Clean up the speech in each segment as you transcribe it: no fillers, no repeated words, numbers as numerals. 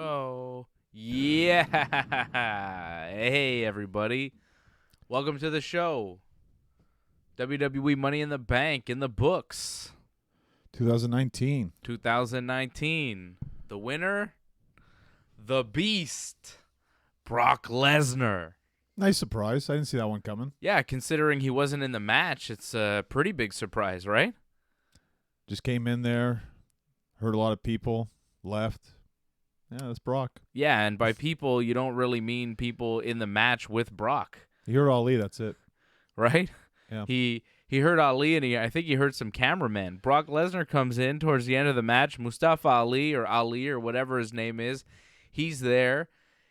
go. Yeah. Hey, everybody. Welcome to the show. WWE Money in the Bank in the books. 2019. 2019. The winner, the Beast, Brock Lesnar. Nice surprise. I didn't see that one coming. Yeah, considering he wasn't in the match, it's a pretty big surprise, right? Just came in there, heard a lot of people, left. Yeah, that's Brock. Yeah, and by people, you don't really mean people in the match with Brock, You heard Ali, that's it. right? Yeah. He heard Ali, and I think he heard some cameramen. Brock Lesnar comes in towards the end of the match. Mustafa Ali or whatever his name is, he's there.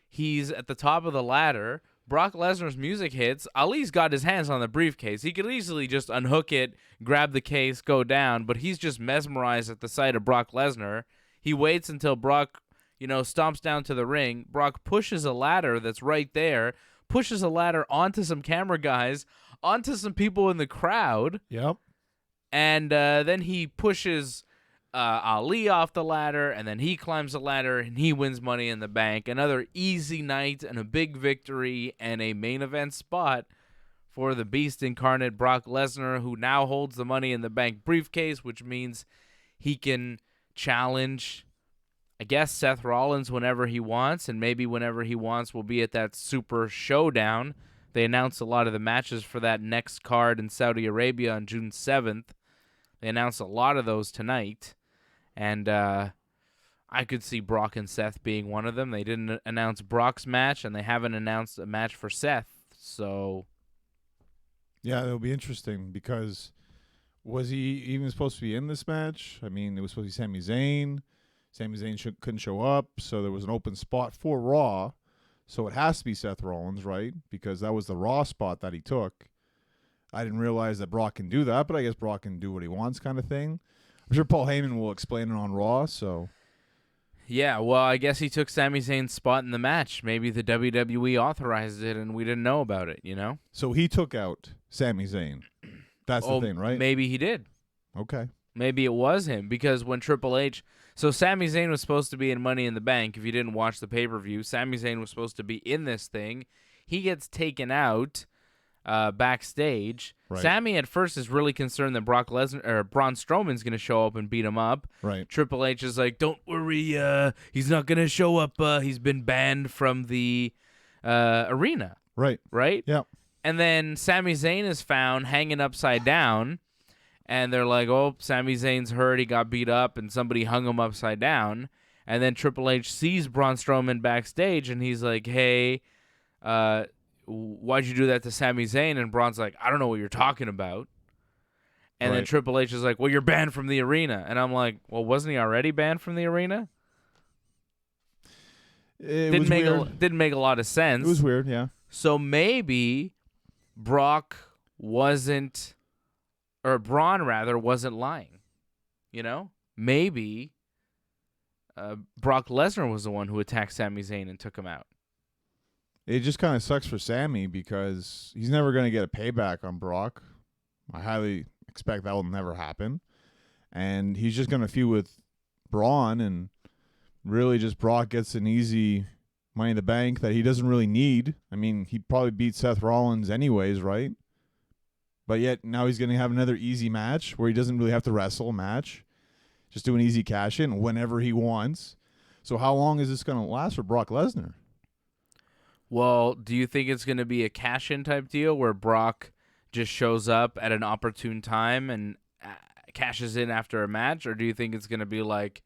He's at the top of the ladder. Brock Lesnar's music hits. Ali's got his hands on the briefcase. He could easily just unhook it, grab the case, go down, but he's just mesmerized at the sight of Brock Lesnar. He waits until Brock, stomps down to the ring. Brock pushes a ladder that's right there, pushes a ladder onto some camera guys, onto some people in the crowd. Yep. And then he pushes Ali off the ladder, and then he climbs the ladder, and he wins Money in the Bank. Another easy night and a big victory and a main event spot for the Beast incarnate Brock Lesnar, who now holds the Money in the Bank briefcase, which means he can challenge, I guess, Seth Rollins whenever he wants, and maybe whenever he wants will be at that Super Showdown. They announced a lot of the matches for that next card in Saudi Arabia on June 7th. They announced a lot of those tonight. And I could see Brock and Seth being one of them. They didn't announce Brock's match, and they haven't announced a match for Seth. So, yeah, it'll be interesting because was he even supposed to be in this match? I mean, it was supposed to be Sami Zayn. Sami Zayn couldn't show up, so there was an open spot for Raw. So it has to be Seth Rollins, right? Because that was the Raw spot that he took. I didn't realize that Brock can do that, but I guess Brock can do what he wants kind of thing. I'm sure Paul Heyman will explain it on Raw, so. yeah, well, I guess he took Sami Zayn's spot in the match. Maybe the WWE authorized it, and we didn't know about it, So he took out Sami Zayn. That's the thing, right? Maybe he did. Okay. Maybe it was him, because when Triple H... So Sami Zayn was supposed to be in Money in the Bank. If you didn't watch the pay-per-view, Sami Zayn was supposed to be in this thing. He gets taken out backstage. Right. Sami at first is really concerned that Braun Strowman's going to show up and beat him up. Right. Triple H is like, don't worry, he's not going to show up. He's been banned from the arena. Right. Right? Yeah. And then Sami Zayn is found hanging upside down. And they're like, oh, Sami Zayn's hurt. He got beat up, and somebody hung him upside down. And then Triple H sees Braun Strowman backstage, and he's like, hey, why'd you do that to Sami Zayn? And Braun's like, I don't know what you're talking about. And then Triple H is like, well, you're banned from the arena. And I'm like, well, wasn't he already banned from the arena? Didn't make a lot of sense. It was weird, yeah. So maybe Braun wasn't lying. Maybe Brock Lesnar was the one who attacked Sami Zayn and took him out. It just kind of sucks for Sami because he's never going to get a payback on Brock. I highly expect that will never happen. And he's just going to feud with Braun, and really just Brock gets an easy Money in the Bank that he doesn't really need. I mean, he'd probably beat Seth Rollins anyways, right? But yet now he's going to have another easy match where he doesn't really have to wrestle a match. Just do an easy cash-in whenever he wants. So how long is this going to last for Brock Lesnar? Well, do you think it's going to be a cash-in type deal where Brock just shows up at an opportune time and cashes in after a match? Or do you think it's going to be like,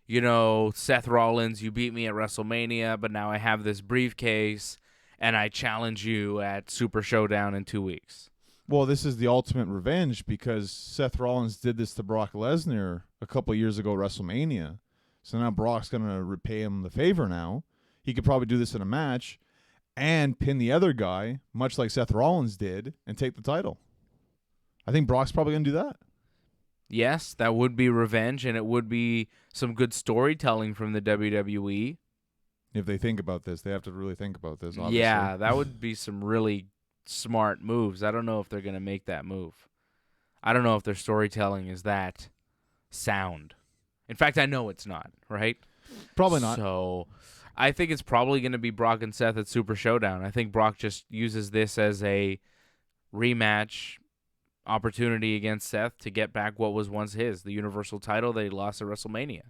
Seth Rollins, you beat me at WrestleMania, but now I have this briefcase and I challenge you at Super Showdown in 2 weeks? Well, this is the ultimate revenge because Seth Rollins did this to Brock Lesnar a couple of years ago at WrestleMania. So now Brock's going to repay him the favor now. He could probably do this in a match and pin the other guy, much like Seth Rollins did, and take the title. I think Brock's probably going to do that. Yes, that would be revenge, and it would be some good storytelling from the WWE. If they think about this, they have to really think about this, obviously. Yeah, that would be some really smart moves. I don't know if they're going to make that move. I don't know if their storytelling is that sound. In fact, I know it's not, right? Probably not. So I think it's probably going to be Brock and Seth at Super Showdown. I think Brock just uses this as a rematch opportunity against Seth to get back what was once his, the Universal title that he lost at WrestleMania.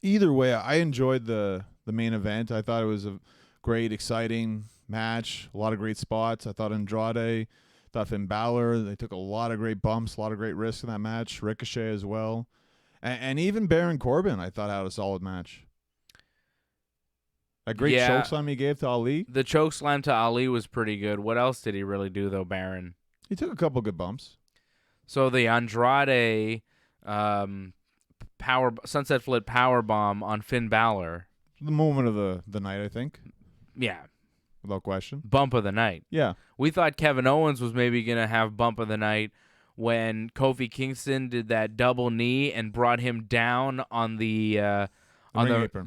Either way, I enjoyed the main event. I thought it was a great, exciting match. A lot of great spots. I thought Andrade, thought Finn Balor, they took a lot of great bumps, a lot of great risks in that match. Ricochet as well. And even Baron Corbin, I thought, had a solid match. That great chokeslam he gave to Ali. The chokeslam to Ali was pretty good. What else did he really do, though, Baron? He took a couple good bumps. So the Andrade sunset flip powerbomb on Finn Balor. The moment of the night, I think. Yeah. Without question. Bump of the night. Yeah. We thought Kevin Owens was maybe going to have bump of the night when Kofi Kingston did that double knee and brought him down on the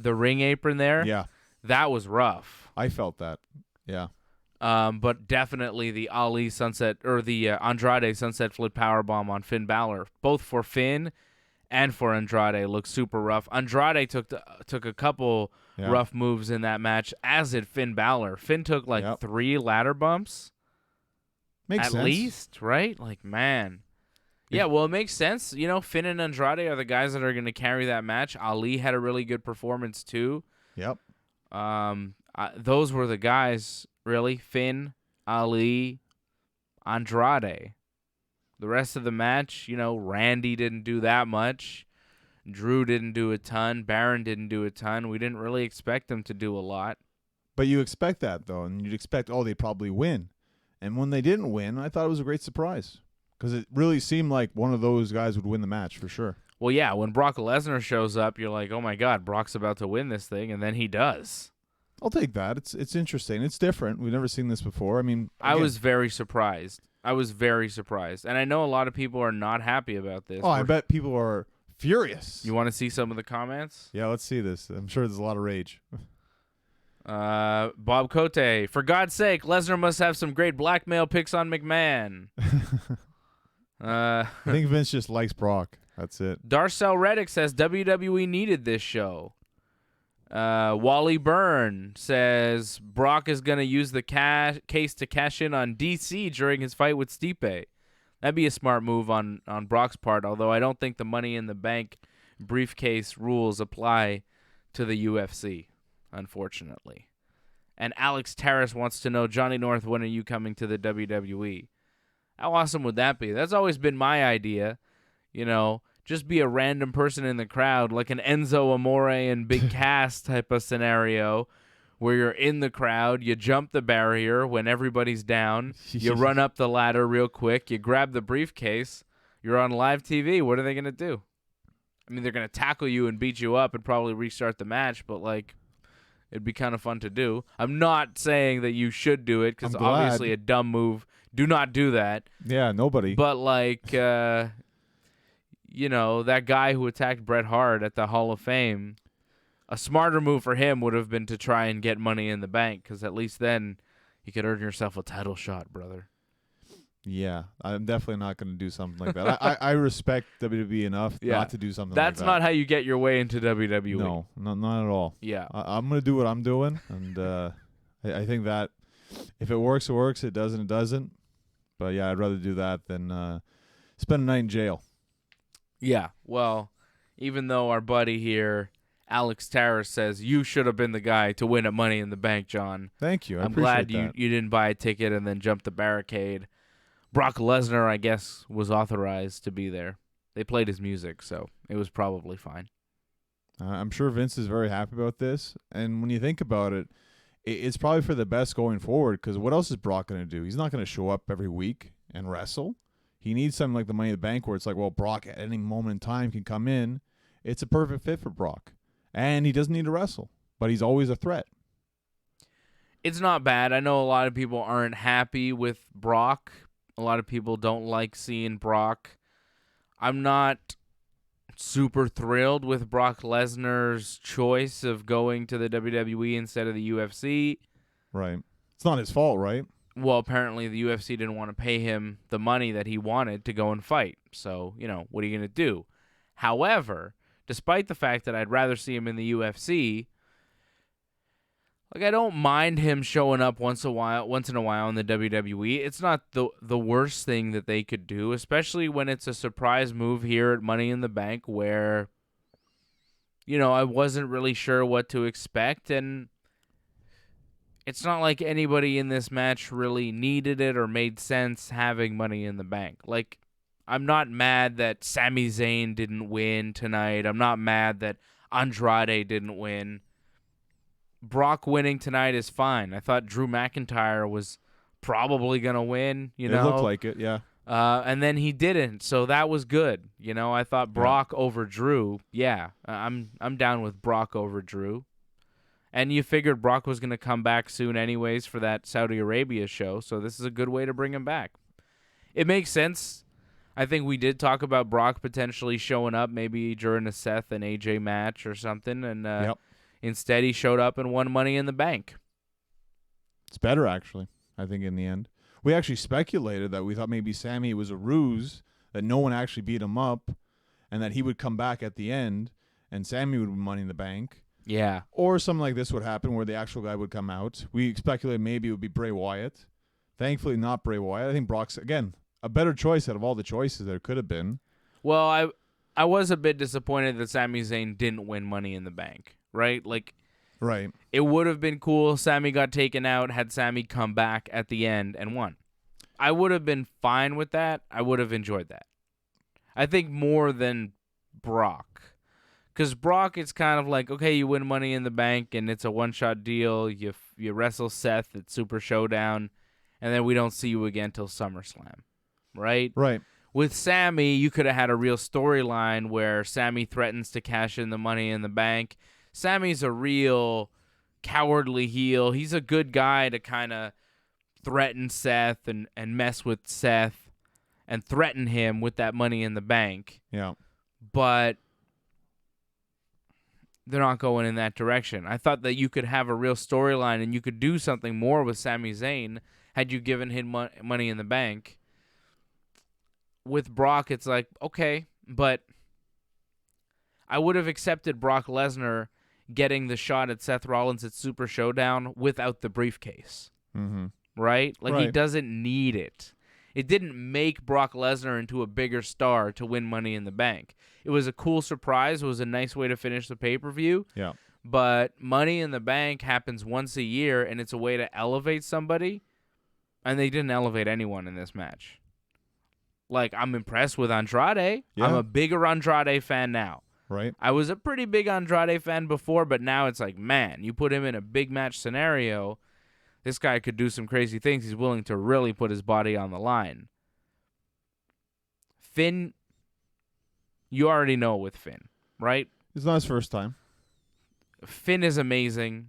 ring apron there. Yeah. That was rough. I felt that. Yeah. But definitely the Ali sunset or the Andrade sunset flip powerbomb on Finn Balor, both for Finn and for Andrade, looked super rough. Andrade took a couple rough moves in that match, as did Finn Balor. Finn took 3 ladder bumps. Makes sense. At least, right? Like, man. Yeah, well, it makes sense. You know, Finn and Andrade are the guys that are going to carry that match. Ali had a really good performance, too. Yep. Those were the guys, really. Finn, Ali, Andrade. The rest of the match, you know, Randy didn't do that much. Drew didn't do a ton. Baron didn't do a ton. We didn't really expect them to do a lot. But you expect that, though, and you'd expect, they'd probably win. And when they didn't win, I thought it was a great surprise because it really seemed like one of those guys would win the match for sure. Well, yeah, when Brock Lesnar shows up, you're like, oh, my God, Brock's about to win this thing, and then he does. I'll take that. It's interesting. It's different. We've never seen this before. I mean, I was very surprised. And I know a lot of people are not happy about this. Oh, I bet people are furious. You want to see some of the comments? Yeah, let's see this. I'm sure there's a lot of rage. Bob Cote, for God's sake, Lesnar must have some great blackmail picks on McMahon. I think Vince just likes Brock. That's it. Darcel Reddick says WWE needed this show. Wally Byrne says Brock is going to use the case to cash in on DC during his fight with Stipe. That'd be a smart move on Brock's part, although I don't think the Money in the Bank briefcase rules apply to the UFC, unfortunately. And Alex Terrace wants to know, Johnny North, when are you coming to the WWE? How awesome would that be? That's always been my idea, you know. Just be a random person in the crowd, like an Enzo Amore and Big Cass type of scenario, where you're in the crowd, you jump the barrier when everybody's down, you run up the ladder real quick, you grab the briefcase, you're on live TV. What are they going to do? I mean, they're going to tackle you and beat you up and probably restart the match, but, like, it'd be kind of fun to do. I'm not saying that you should do it because obviously a dumb move. Do not do that. Yeah, nobody. But, like... you know, that guy who attacked Bret Hart at the Hall of Fame, a smarter move for him would have been to try and get Money in the Bank, because at least then you could earn yourself a title shot, brother. Yeah, I'm definitely not going to do something like that. I respect WWE enough not to do something like that. That's not how you get your way into WWE. No, not at all. Yeah. I'm going to do what I'm doing, and I think that if it works, it works. It doesn't, it doesn't. But, yeah, I'd rather do that than spend a night in jail. Yeah, well, even though our buddy here, Alex Terrace, says you should have been the guy to win at Money in the Bank, John. Thank you. I'm glad you didn't buy a ticket and then jump the barricade. Brock Lesnar, I guess, was authorized to be there. They played his music, so it was probably fine. I'm sure Vince is very happy about this. And when you think about it, it's probably for the best going forward, because what else is Brock going to do? He's not going to show up every week and wrestle. He needs something like the Money in the Bank where it's like, well, Brock at any moment in time can come in. It's a perfect fit for Brock. And he doesn't need to wrestle, but he's always a threat. It's not bad. I know a lot of people aren't happy with Brock. A lot of people don't like seeing Brock. I'm not super thrilled with Brock Lesnar's choice of going to the WWE instead of the UFC. Right. It's not his fault, right? Well, apparently the UFC didn't want to pay him the money that he wanted to go and fight. So, you know, what are you going to do? However, despite the fact that I'd rather see him in the UFC. Like, I don't mind him showing up once in a while in the WWE. It's not the worst thing that they could do, especially when it's a surprise move here at Money in the Bank where, I wasn't really sure what to expect, and it's not like anybody in this match really needed it or made sense having Money in the Bank. Like, I'm not mad that Sami Zayn didn't win tonight. I'm not mad that Andrade didn't win. Brock winning tonight is fine. I thought Drew McIntyre was probably going to win, It looked like it, yeah. And then he didn't, so that was good. I thought Brock over Drew. Yeah, I'm down with Brock over Drew. And you figured Brock was going to come back soon anyways for that Saudi Arabia show, so this is a good way to bring him back. It makes sense. I think we did talk about Brock potentially showing up maybe during a Seth and AJ match or something, and instead he showed up and won Money in the Bank. It's better, actually, I think, in the end. We actually speculated that we thought maybe Sammy was a ruse, that no one actually beat him up, and that he would come back at the end, and Sammy would win Money in the Bank. Yeah. Or something like this would happen where the actual guy would come out. We speculated maybe it would be Bray Wyatt. Thankfully, not Bray Wyatt. I think Brock's, again, a better choice out of all the choices there could have been. Well, I was a bit disappointed that Sami Zayn didn't win Money in the Bank, right? Like, right. It would have been cool. Sammy got taken out, had Sammy come back at the end and won. I would have been fine with that. I would have enjoyed that. I think more than Brock. Because Brock, it's kind of like, okay, you win Money in the Bank, and it's a one-shot deal. You wrestle Seth at Super Showdown, and then we don't see you again till SummerSlam, right? Right. With Sammy, you could have had a real storyline where Sammy threatens to cash in the Money in the Bank. Sammy's a real cowardly heel. He's a good guy to kind of threaten Seth and mess with Seth and threaten him with that Money in the Bank. Yeah. But they're not going in that direction. I thought that you could have a real storyline and you could do something more with Sami Zayn had you given him Money in the Bank. With Brock, it's like, okay, but I would have accepted Brock Lesnar getting the shot at Seth Rollins at Super Showdown without the briefcase. Mm-hmm. Right? Like, right. He doesn't need it. It didn't make Brock Lesnar into a bigger star to win Money in the Bank. It was a cool surprise. It was a nice way to finish the pay-per-view. Yeah. But Money in the Bank happens once a year, and it's a way to elevate somebody, and they didn't elevate anyone in this match. Like, I'm impressed with Andrade. Yeah. I'm a bigger Andrade fan now. Right. I was a pretty big Andrade fan before, but now it's like, man, you put him in a big match scenario, this guy could do some crazy things. He's willing to really put his body on the line. Finn, you already know with Finn, right? It's not his first time. Finn is amazing.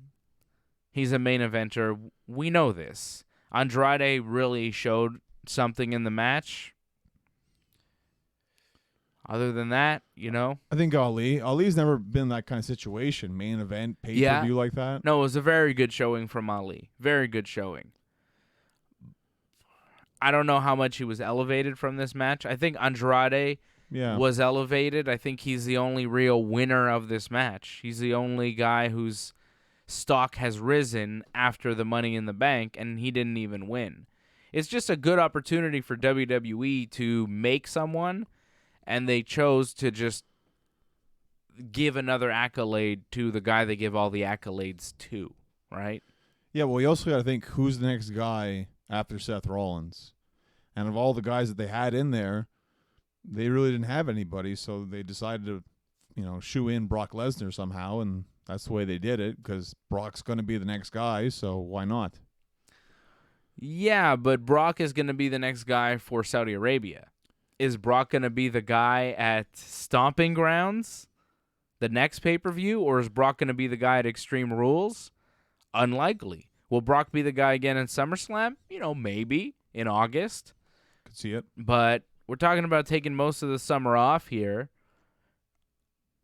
He's a main eventer. We know this. Andrade really showed something in the match. Other than that, I think Ali's never been in that kind of situation, main event, pay-per-view like that. No, it was a very good showing from Ali. Very good showing. I don't know how much he was elevated from this match. I think Andrade was elevated. I think he's the only real winner of this match. He's the only guy whose stock has risen after the Money in the Bank, and he didn't even win. It's just a good opportunity for WWE to make someone, and they chose to just give another accolade to the guy they give all the accolades to, right? Yeah, well, you also got to think who's the next guy after Seth Rollins. And of all the guys that they had in there, they really didn't have anybody, so they decided to, shoe in Brock Lesnar somehow, and that's the way they did it, because Brock's going to be the next guy, so why not? Yeah, but Brock is going to be the next guy for Saudi Arabia. Is Brock going to be the guy at Stomping Grounds, the next pay-per-view, or is Brock going to be the guy at Extreme Rules? Unlikely. Will Brock be the guy again in SummerSlam? Maybe in August. Could see it. But we're talking about taking most of the summer off here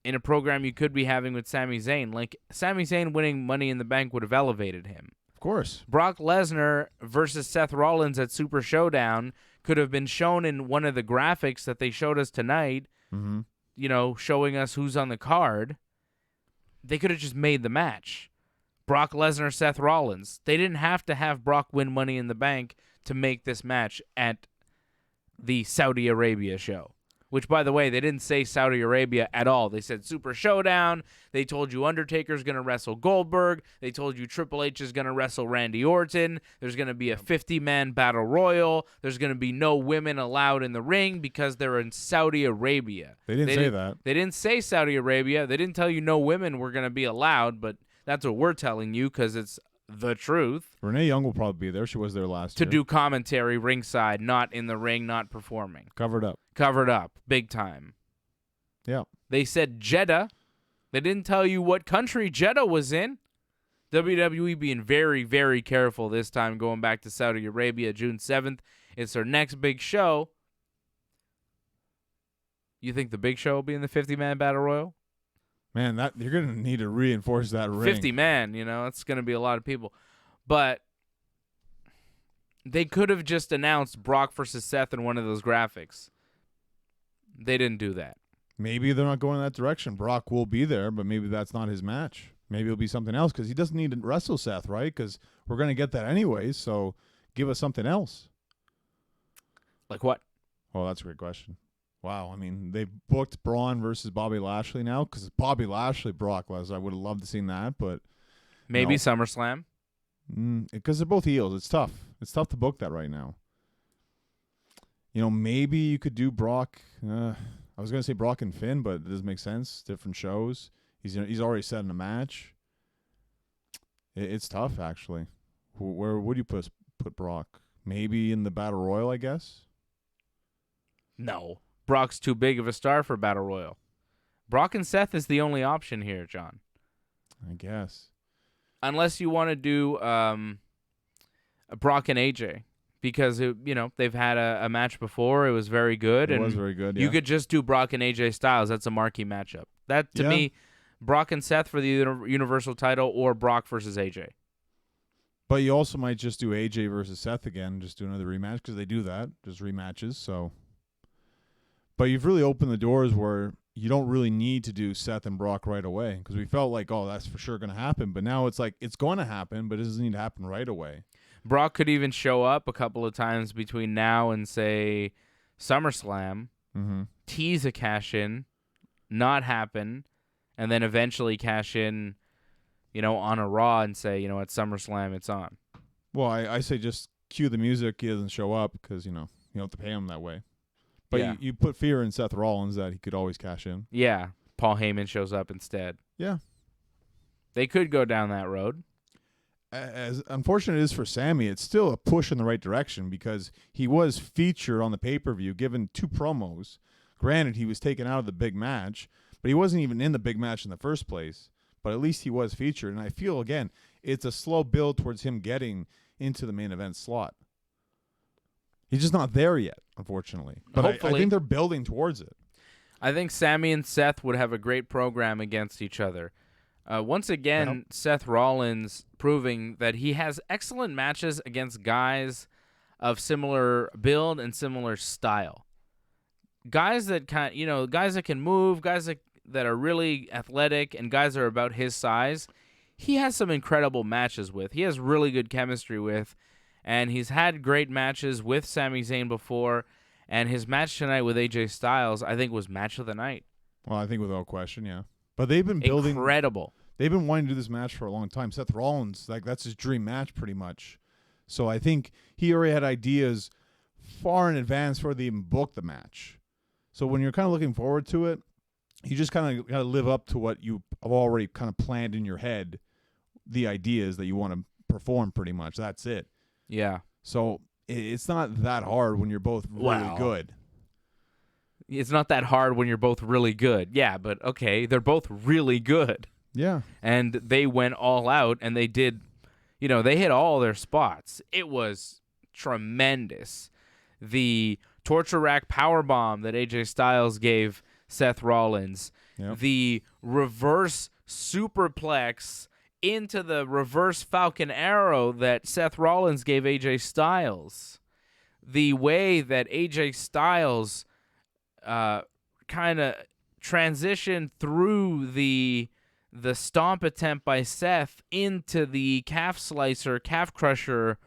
in a program you could be having with Sami Zayn. Like, Sami Zayn winning Money in the Bank would have elevated him. Of course. Brock Lesnar versus Seth Rollins at Super Showdown could have been shown in one of the graphics that they showed us tonight. Mm-hmm. showing us who's on the card, they could have just made the match. Brock Lesnar, Seth Rollins. They didn't have to have Brock win Money in the Bank to make this match at the Saudi Arabia show. Which, by the way, they didn't say Saudi Arabia at all. They said Super Showdown. They told you Undertaker's going to wrestle Goldberg. They told you Triple H is going to wrestle Randy Orton. There's going to be a 50-man battle royal. There's going to be no women allowed in the ring because they're in Saudi Arabia. They didn't say that. They didn't say Saudi Arabia. They didn't tell you no women were going to be allowed, but that's what we're telling you because it's the truth. Renee Young will probably be there. She was there last year. To do commentary ringside, not in the ring, not performing. Covered up. Covered up, big time. Yeah. They said Jeddah. They didn't tell you what country Jeddah was in. WWE being very, very careful this time, going back to Saudi Arabia, June 7th. It's their next big show. You think the big show will be in the 50-man Battle Royal? Man, that you're going to need to reinforce that ring. 50-man, it's going to be a lot of people. But they could have just announced Brock versus Seth in one of those graphics. They didn't do that. Maybe they're not going in that direction. Brock will be there, but maybe that's not his match. Maybe it'll be something else because he doesn't need to wrestle Seth, right? Because we're going to get that anyways, so give us something else. Like what? Oh, that's a great question. Wow, I mean, they booked Braun versus Bobby Lashley now because Bobby Lashley, Brock Lesnar. I would have loved to seen that, but maybe SummerSlam. Because they're both heels. It's tough. It's tough to book that right now. Maybe you could do Brock. I was going to say Brock and Finn, but it doesn't make sense. Different shows. He's already set in a match. It's tough, actually. Where would you put Brock? Maybe in the Battle Royal, I guess? No. Brock's too big of a star for Battle Royal. Brock and Seth is the only option here, John. I guess. Unless you want to do Brock and AJ. Because, they've had a match before. It was very good. It was very good, yeah. You could just do Brock and AJ Styles. That's a marquee matchup. That, to me, Brock and Seth for the Universal title or Brock versus AJ. But you also might just do AJ versus Seth again. Just do another rematch because they do that. Just rematches, so. But you've really opened the doors where you don't really need to do Seth and Brock right away because we felt like, that's for sure going to happen. But now it's like it's going to happen, but it doesn't need to happen right away. Brock could even show up a couple of times between now and, say, SummerSlam, tease a cash-in, not happen, and then eventually cash in, on a Raw and say, at SummerSlam it's on. Well, I say just cue the music. He doesn't show up because, you have to pay him that way. But you put fear in Seth Rollins that he could always cash in. Yeah, Paul Heyman shows up instead. Yeah. They could go down that road. As unfortunate it is for Sammy, it's still a push in the right direction because he was featured on the pay-per-view, given 2 promos. Granted, he was taken out of the big match, but he wasn't even in the big match in the first place. But at least he was featured, and I feel, again, it's a slow build towards him getting into the main event slot. He's just not there yet, unfortunately. But I think they're building towards it. I think Sammy and Seth would have a great program against each other. Once again, Seth Rollins proving that he has excellent matches against guys of similar build and similar style. Guys that guys that can move, guys that are really athletic, and guys that are about his size. He has some incredible matches with. He has really good chemistry with, and he's had great matches with Sami Zayn before. And his match tonight with AJ Styles, I think, was match of the night. Well, I think without question, yeah. But they've been building. Incredible. They've been wanting to do this match for a long time. Seth Rollins, that's his dream match pretty much. So I think he already had ideas far in advance before they even booked the match. So when you're kind of looking forward to it, you just kind of got to live up to what you have already kind of planned in your head, the ideas that you want to perform pretty much. That's it. Yeah. So it's not that hard when you're both really good. It's not that hard when you're both really good. Yeah, but okay, they're both really good. Yeah. And they went all out, and they did, they hit all their spots. It was tremendous. The torture rack powerbomb that AJ Styles gave Seth Rollins. Yep. The reverse superplex into the reverse Falcon Arrow that Seth Rollins gave AJ Styles. The way that AJ Styles kind of transition through the stomp attempt by Seth into the calf crusher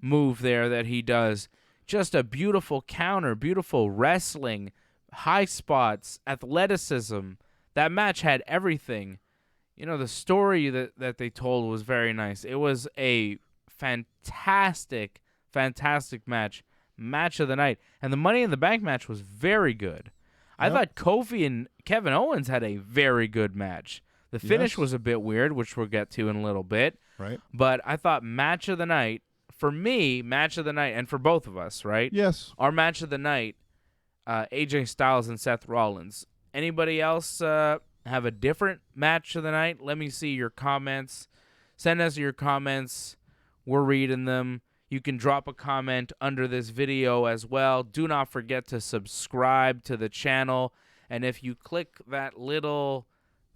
move there that he does. Just a beautiful counter, beautiful wrestling, high spots, athleticism. That match had everything. The story that they told was very nice. It was a fantastic, fantastic match. Match of the night. And the Money in the Bank match was very good. I thought Kofi and Kevin Owens had a very good match. The finish was a bit weird, which we'll get to in a little bit. Right. But I thought match of the night, for me, match of the night, and for both of us, right? Yes. Our match of the night, AJ Styles and Seth Rollins. Anybody else have a different match of the night? Let me see your comments. Send us your comments. We're reading them. You can drop a comment under this video as well. Do not forget to subscribe to the channel. And if you click that little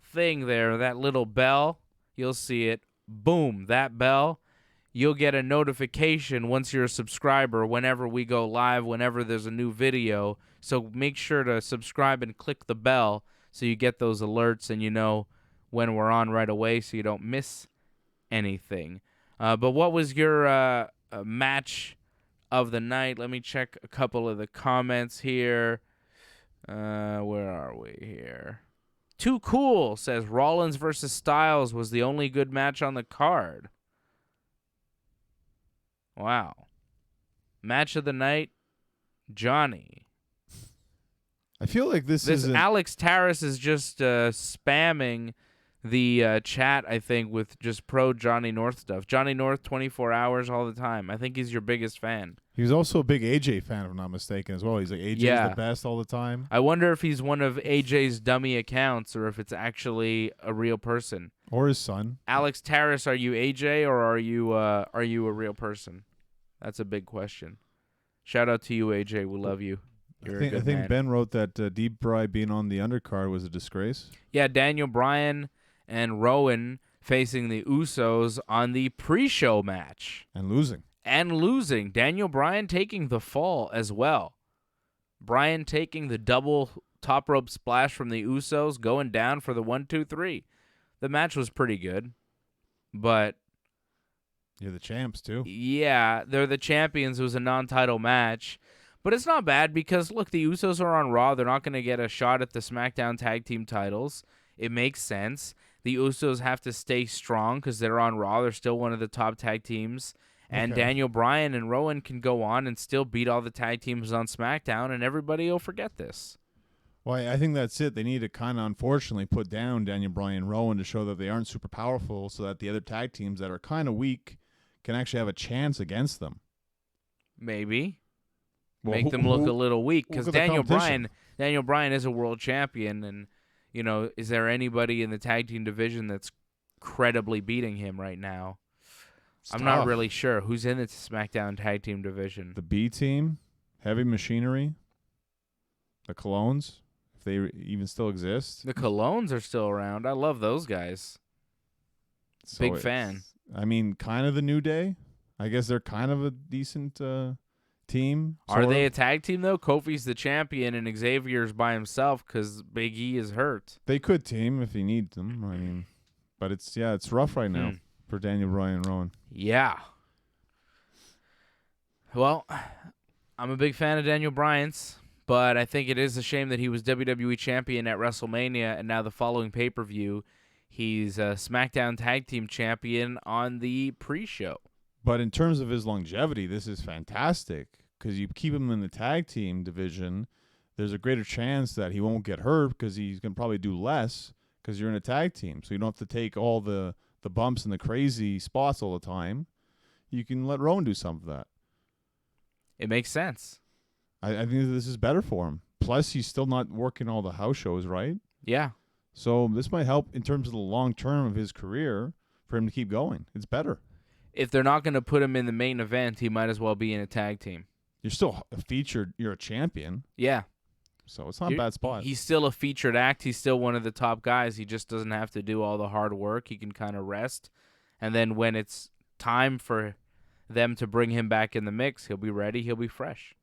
thing there, that little bell, you'll see it. Boom, that bell. You'll get a notification once you're a subscriber whenever we go live, whenever there's a new video. So make sure to subscribe and click the bell so you get those alerts and you know when we're on right away so you don't miss anything. But what was your match of the night? Let me check a couple of the comments here. Where are we here? Too Cool says Rollins versus Styles was the only good match on the card. Wow. Match of the night, Johnny. I feel like this isn't... Alex Tarras is just spamming the chat, I think, with just pro Johnny North stuff. Johnny North, 24 hours all the time. I think he's your biggest fan. He was also a big AJ fan, if I'm not mistaken, as well. He's like, AJ's the best all the time. I wonder if he's one of AJ's dummy accounts or if it's actually a real person. Or his son. Alex Tarras, are you AJ or are you a real person? That's a big question. Shout out to you, AJ. We love you. I think Ben wrote that Deep Bry being on the undercard was a disgrace. Yeah, Daniel Bryan and Rowan facing the Usos on the pre-show match. And losing. Daniel Bryan taking the fall as well. Bryan taking the double top rope splash from the Usos, going down for the 1, 2, 3. The match was pretty good, but... You're the champs, too. Yeah, they're the champions. It was a non-title match. But it's not bad because, look, the Usos are on Raw. They're not going to get a shot at the SmackDown Tag Team titles. It makes sense. The Usos have to stay strong because they're on Raw. They're still one of the top tag teams. And Daniel Bryan and Rowan can go on and still beat all the tag teams on SmackDown, and everybody will forget this. Well, I think that's it. They need to kind of, unfortunately, put down Daniel Bryan and Rowan to show that they aren't super powerful so that the other tag teams that are kind of weak can actually have a chance against them. Maybe. Make them look a little weak because Daniel Bryan is a world champion, and is there anybody in the tag team division that's credibly beating him right now? I'm not really sure who's in the SmackDown tag team division. The B team, Heavy Machinery, the Colones, if they even still exist. The Colones are still around. I love those guys. So Big fan. I mean, kind of the New Day. I guess they're kind of a decent team. Are they a tag team, though? Kofi's the champion and Xavier's by himself because Big E is hurt. They could team if he needs them. I mean, but it's rough right now for Daniel Bryan and Rowan. Yeah. Well, I'm a big fan of Daniel Bryan's, but I think it is a shame that he was WWE champion at WrestleMania, and now the following pay-per-view, he's a SmackDown Tag Team champion on the pre-show. But in terms of his longevity, this is fantastic because you keep him in the tag team division, there's a greater chance that he won't get hurt because he's going to probably do less because you're in a tag team. So you don't have to take all the bumps and the crazy spots all the time. You can let Rowan do some of that. It makes sense. I think this is better for him. Plus, he's still not working all the house shows, right? Yeah. So this might help in terms of the long term of his career for him to keep going. It's better. If they're not going to put him in the main event, he might as well be in a tag team. You're still a featured. You're a champion. Yeah. So it's not a bad spot. He's still a featured act. He's still one of the top guys. He just doesn't have to do all the hard work. He can kind of rest. And then when it's time for them to bring him back in the mix, he'll be ready. He'll be fresh.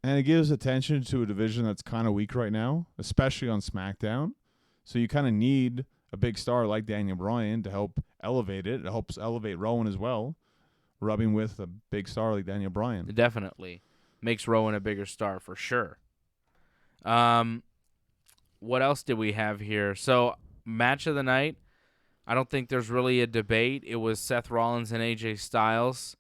And it gives attention to a division that's kind of weak right now, especially on SmackDown. So you kind of need a big star like Daniel Bryan to help elevate it. It helps elevate Rowan as well, rubbing with a big star like Daniel Bryan. It definitely makes Rowan a bigger star for sure. What else did we have here? So, match of the night, I don't think there's really a debate. It was Seth Rollins and AJ Styles.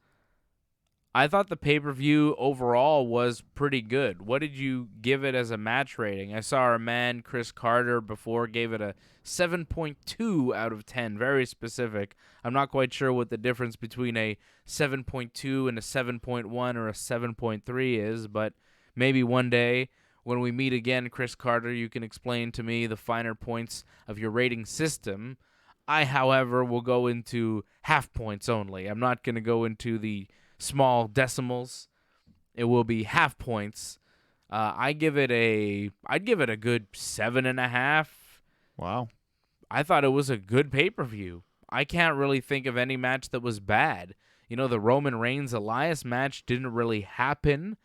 I thought the pay-per-view overall was pretty good. What did you give it as a match rating? I saw our man Chris Carter before gave it a 7.2 out of 10. Very specific. I'm not quite sure what the difference between a 7.2 and a 7.1 or a 7.3 is, but maybe one day when we meet again, Chris Carter, you can explain to me the finer points of your rating system. I, however, will go into half points only. I'm not going to go into the small decimals. It will be half points. I'd give it a good 7.5. Wow. I thought it was a good pay-per-view. I can't really think of any match that was bad. You know, the Roman Reigns Elias match didn't really happen.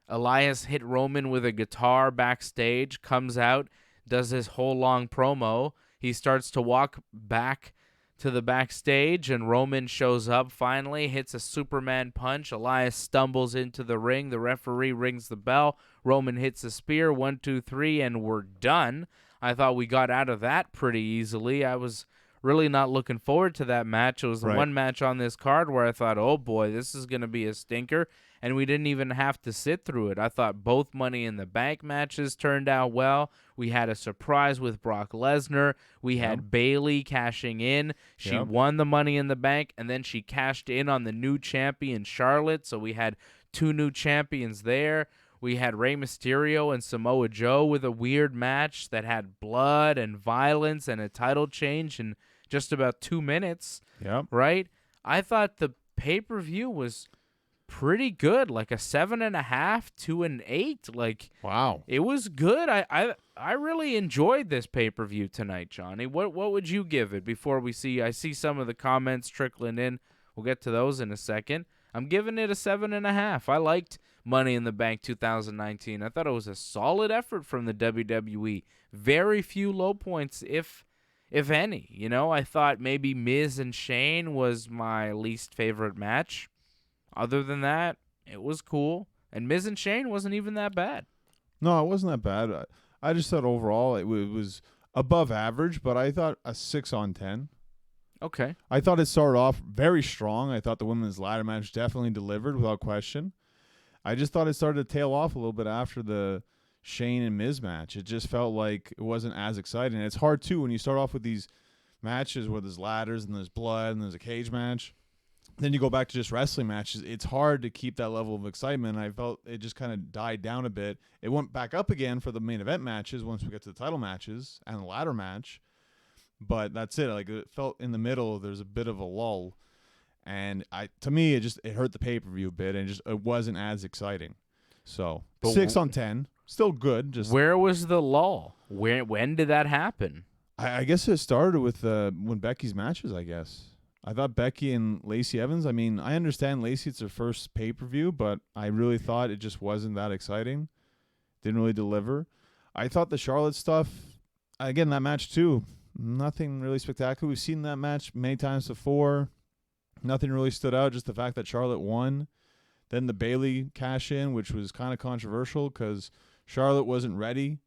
Elias hit Roman with a guitar backstage, comes out, does his whole long promo. He starts to walk back to the backstage, and Roman shows up finally, hits a Superman punch. Elias stumbles into the ring. The referee rings the bell. Roman hits a spear, 1, 2, 3, and we're done. I thought we got out of that pretty easily. I was really not looking forward to that match. It was the one match on this card where I thought, oh boy, this is going to be a stinker, and we didn't even have to sit through it. I thought both Money in the Bank matches turned out well. We had a surprise with Brock Lesnar. We had Bayley cashing in. She won the Money in the Bank, and then she cashed in on the new champion, Charlotte, so we had 2 new champions there. We had Rey Mysterio and Samoa Joe with a weird match that had blood and violence and a title change in just about 2 minutes. Yep. Right? I thought the pay-per-view was pretty good, like a 7.5 to an 8. Like, wow, it was good. I really enjoyed this pay-per-view tonight, Johnny. What would you give it before we see? I see some of the comments trickling in. We'll get to those in a second. I'm giving it a 7.5. I liked Money in the Bank 2019. I thought it was a solid effort from the WWE. Very few low points, if any. You know, I thought maybe Miz and Shane was my least favorite match. Other than that, it was cool. And Miz and Shane wasn't even that bad. No, it wasn't that bad. I just thought overall it was above average, but I thought a 6 on 10. Okay. I thought it started off very strong. I thought the women's ladder match definitely delivered without question. I just thought it started to tail off a little bit after the Shane and Miz match. It just felt like it wasn't as exciting. And it's hard, too, when you start off with these matches where there's ladders and there's blood and there's a cage match. Then you go back to just wrestling matches. It's hard to keep that level of excitement. I felt it just kind of died down a bit. It went back up again for the main event matches once we get to the title matches and the ladder match. But that's it. Like, it felt in the middle, there's a bit of a lull. And to me, it hurt the pay-per-view a bit, and it wasn't as exciting. So, 6 on 10. Still good. Just where was the lull? When did that happen? I guess it started with when Becky's matches, I guess. I thought Becky and Lacey Evans, I mean, I understand Lacey, it's her first pay-per-view, but I really thought it just wasn't that exciting. Didn't really deliver. I thought the Charlotte stuff, again, that match too, nothing really spectacular. We've seen that match many times before. Nothing really stood out, just the fact that Charlotte won. Then the Bayley cash-in, which was kind of controversial because Charlotte wasn't ready.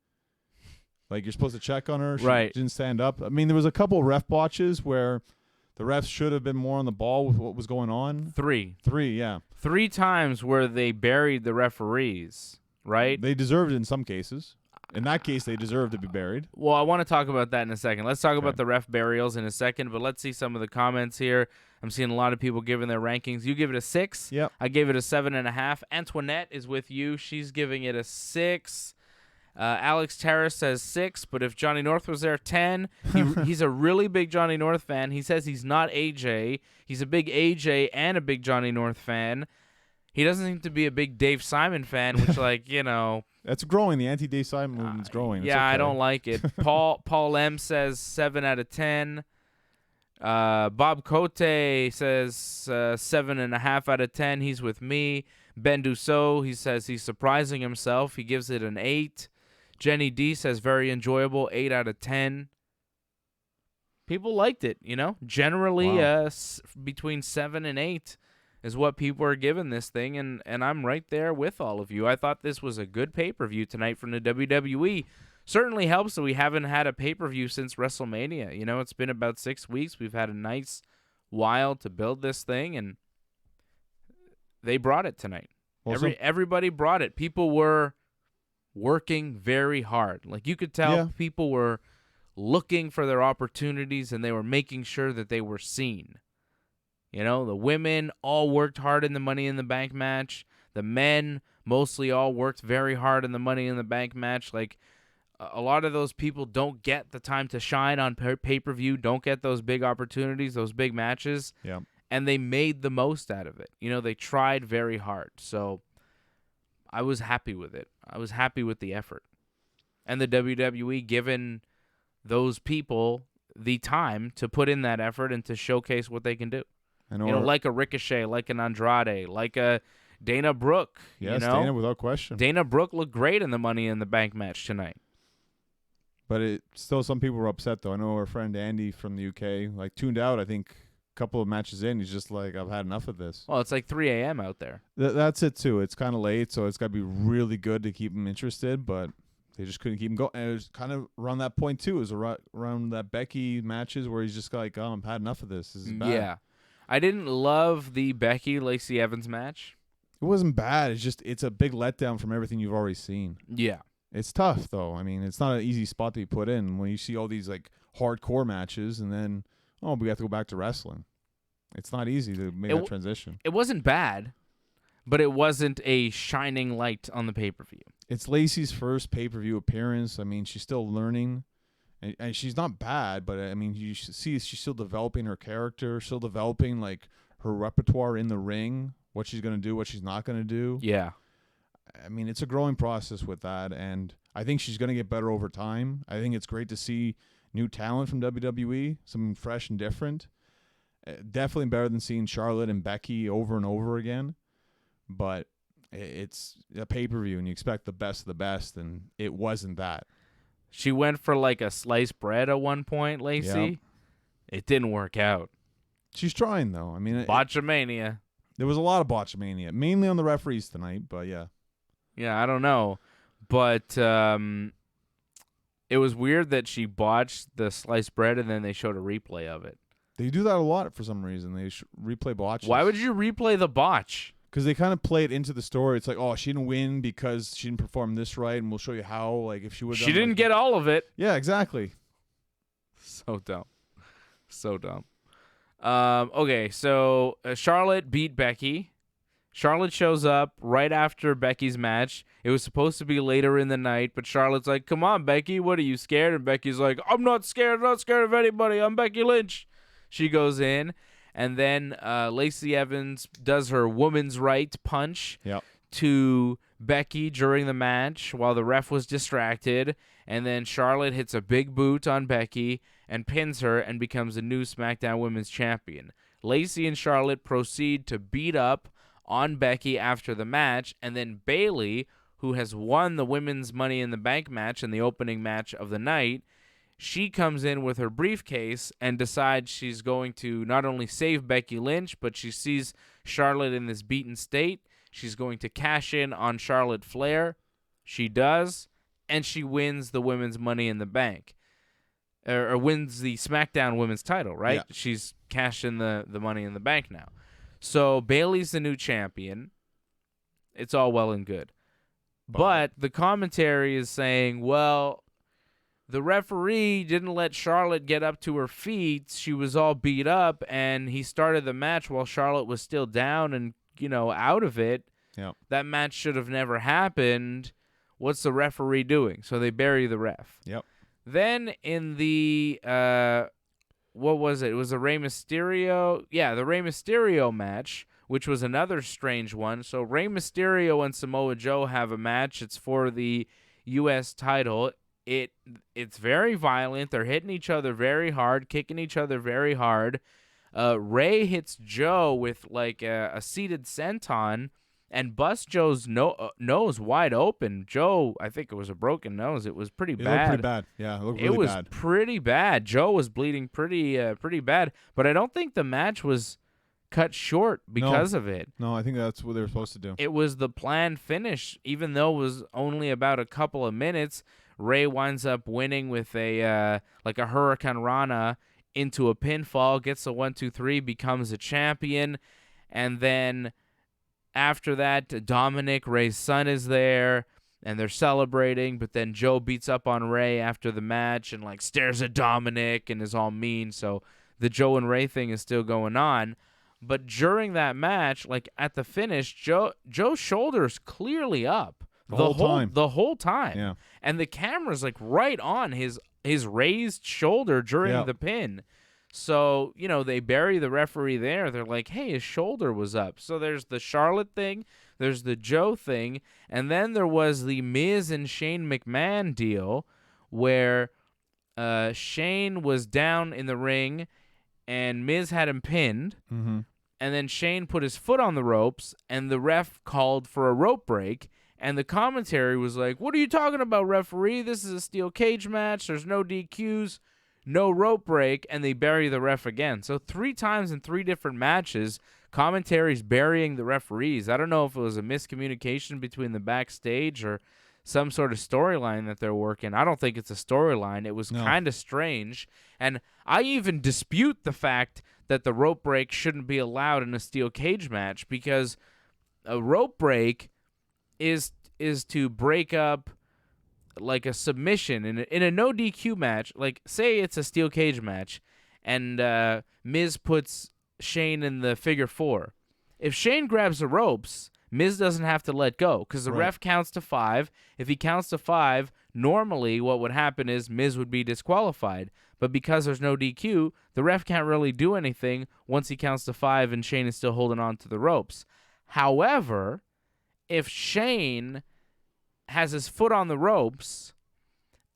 Like, you're supposed to check on her. She didn't stand up. I mean, there was a couple ref botches where the refs should have been more on the ball with what was going on. 3, yeah. 3 times where they buried the referees, right? They deserved it in some cases. In that case, they deserved to be buried. Well, I want to talk about that in a second. Let's talk about the ref burials in a second, but let's see some of the comments here. I'm seeing a lot of people giving their rankings. You give it a 6. Yep. I gave it a 7.5. Antoinette is with you. She's giving it a 6. Alex Terrace says 6, but if Johnny North was there, 10. He's a really big Johnny North fan. He says he's not AJ. He's a big AJ and a big Johnny North fan. He doesn't seem to be a big Dave Simon fan, which, like, you know. That's growing. The anti-Dave Simon movement's growing. Yeah, okay. I don't like it. Paul M says 7 out of 10. Bob Cote says 7.5 out of 10. He's with me. Ben Dussault, he says he's surprising himself. He gives it an 8. Jenny D says very enjoyable, 8 out of 10. People liked it, Generally, Wow. between 7 and 8 is what people are giving this thing, and I'm right there with all of you. I thought this was a good pay-per-view tonight from the WWE. Certainly helps that we haven't had a pay-per-view since WrestleMania. It's been about 6 weeks. We've had a nice while to build this thing, and they brought it tonight. Well, Everybody brought it. People were working very hard. Like, you could tell people were looking for their opportunities, and they were making sure that they were seen. The women all worked hard in the Money in the Bank match. The men mostly all worked very hard in the Money in the Bank match. Like, a lot of those people don't get the time to shine on pay-per-view, don't get those big opportunities, those big matches. Yeah. And they made the most out of it. They tried very hard. So I was happy with it. I was happy with the effort. And the WWE giving those people the time to put in that effort and to showcase what they can do. Like a Ricochet, like an Andrade, like a Dana Brooke. Yes, Dana, without question. Dana Brooke looked great in the Money in the Bank match tonight. But still some people were upset, though. I know our friend Andy from the UK, tuned out, I think, a couple of matches in. He's just like, I've had enough of this. Well, it's like 3 a.m. out there. That's it, too. It's kind of late, so it's got to be really good to keep him interested, but they just couldn't keep him going. And it was kind of around that point, too. It was around that Becky matches where he's just like, I've had enough of this. This is bad. Yeah. I didn't love the Becky-Lacey Evans match. It wasn't bad. It's a big letdown from everything you've already seen. Yeah. It's tough, though. I mean, it's not an easy spot to be put in when you see all these, hardcore matches and then, we have to go back to wrestling. It's not easy to make that transition. It wasn't bad, but it wasn't a shining light on the pay-per-view. It's Lacey's first pay-per-view appearance. I mean, she's still learning. And she's not bad, but, I mean, you see she's still developing her character, still developing, her repertoire in the ring, what she's going to do, what she's not going to do. Yeah. I mean, it's a growing process with that, and I think she's going to get better over time. I think it's great to see new talent from WWE, something fresh and different. Definitely better than seeing Charlotte and Becky over and over again, but it's a pay-per-view, and you expect the best of the best, and it wasn't that. She went for a sliced bread at one point, Lacey. Yep. It didn't work out. She's trying, though. I mean, Botchamania. There was a lot of botchamania, mainly on the referees tonight, but yeah. Yeah, I don't know. But it was weird that she botched the sliced bread and then they showed a replay of it. They do that a lot for some reason. They replay botches. Why would you replay the botch? Because they kind of play it into the story. It's like, she didn't win because she didn't perform this right, and we'll show you how. If she would, she didn't get all of it. Yeah, exactly. So dumb, so dumb. Okay, so Charlotte beat Becky. Charlotte shows up right after Becky's match. It was supposed to be later in the night, but Charlotte's like, "Come on, Becky, what are you scared?" And Becky's like, "I'm not scared. I'm not scared of anybody. I'm Becky Lynch." She goes in. And then Lacey Evans does her woman's right punch to Becky during the match while the ref was distracted. And then Charlotte hits a big boot on Becky and pins her and becomes the new SmackDown Women's Champion. Lacey and Charlotte proceed to beat up on Becky after the match. And then Bayley, who has won the Women's Money in the Bank match in the opening match of the night, she comes in with her briefcase and decides she's going to not only save Becky Lynch, but she sees Charlotte in this beaten state. She's going to cash in on Charlotte Flair. She does, and she wins the Women's Money in the Bank. Or wins the SmackDown Women's title, right? Yeah. She's cashed in the Money in the Bank now. So Bayley's the new champion. It's all well and good. But the commentary is saying, well, the referee didn't let Charlotte get up to her feet. She was all beat up, and he started the match while Charlotte was still down and, out of it. Yep. That match should have never happened. What's the referee doing? So they bury the ref. Yep. Then in the, what was it? It was the Rey Mysterio. Yeah, the Rey Mysterio match, which was another strange one. So Rey Mysterio and Samoa Joe have a match. It's for the U.S. title. It's very violent. They're hitting each other very hard, kicking each other very hard. Ray hits Joe with a seated senton, and bust Joe's nose wide open. Joe, I think it was a broken nose. It was pretty It bad. looked pretty bad. Yeah, it looked really It was bad. pretty bad. Joe was bleeding pretty bad, but I don't think the match was cut short because of it. No, I think that's what they were supposed to do. It was the planned finish, even though it was only about a couple of minutes. Ray winds up winning with a like a Hurricane Rana into a pinfall, gets a 1-2-3, becomes a champion, and then after that, Dominic, Ray's son, is there, and they're celebrating, but then Joe beats up on Ray after the match and like stares at Dominic and is all mean, so the Joe and Ray thing is still going on. But during that match, like at the finish, Joe's shoulder's clearly up The whole time. Yeah. And the camera's like right on his raised shoulder during the pin. So, they bury the referee there. They're like, hey, his shoulder was up. So there's the Charlotte thing, there's the Joe thing, and then there was the Miz and Shane McMahon deal where Shane was down in the ring and Miz had him pinned. Mm-hmm. And then Shane put his foot on the ropes, and the ref called for a rope break. And the commentary was like, what are you talking about, referee? This is a steel cage match. There's no DQs, no rope break. And they bury the ref again. So 3 times in 3 different matches, commentary's burying the referees. I don't know if it was a miscommunication between the backstage or some sort of storyline that they're working. I don't think it's a storyline. It was kind of strange. And I even dispute the fact that the rope break shouldn't be allowed in a steel cage match, because a rope break is to break up like a submission in a no DQ match. Like, say it's a steel cage match and Miz puts Shane in the figure 4. If Shane grabs the ropes, Miz doesn't have to let go because the ref counts to 5. If he counts to 5, normally what would happen is Miz would be disqualified. But because there's no DQ, the ref can't really do anything once he counts to 5 and Shane is still holding on to the ropes. However, if Shane has his foot on the ropes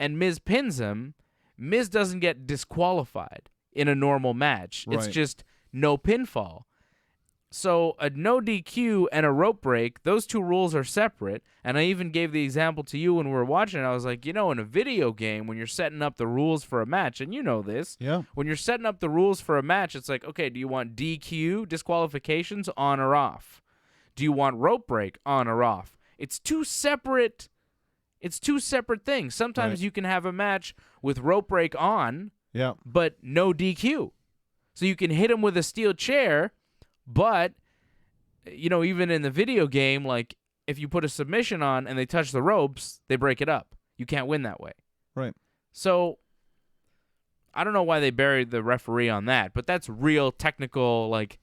and Miz pins him, Miz doesn't get disqualified in a normal match. Right. It's just no pinfall. So a no DQ and a rope break, those 2 rules are separate. And I even gave the example to you when we were watching. I was like, in a video game, when you're setting up the rules for a match, and you know this, when you're setting up the rules for a match, it's like, okay, do you want DQ, disqualifications, on or off? Do you want rope break, on or off? It's two separate things. Sometimes you can have a match with rope break on, but no DQ. So you can hit him with a steel chair, but, even in the video game, like, if you put a submission on and they touch the ropes, they break it up. You can't win that way. Right. So I don't know why they buried the referee on that, but that's real technical, like,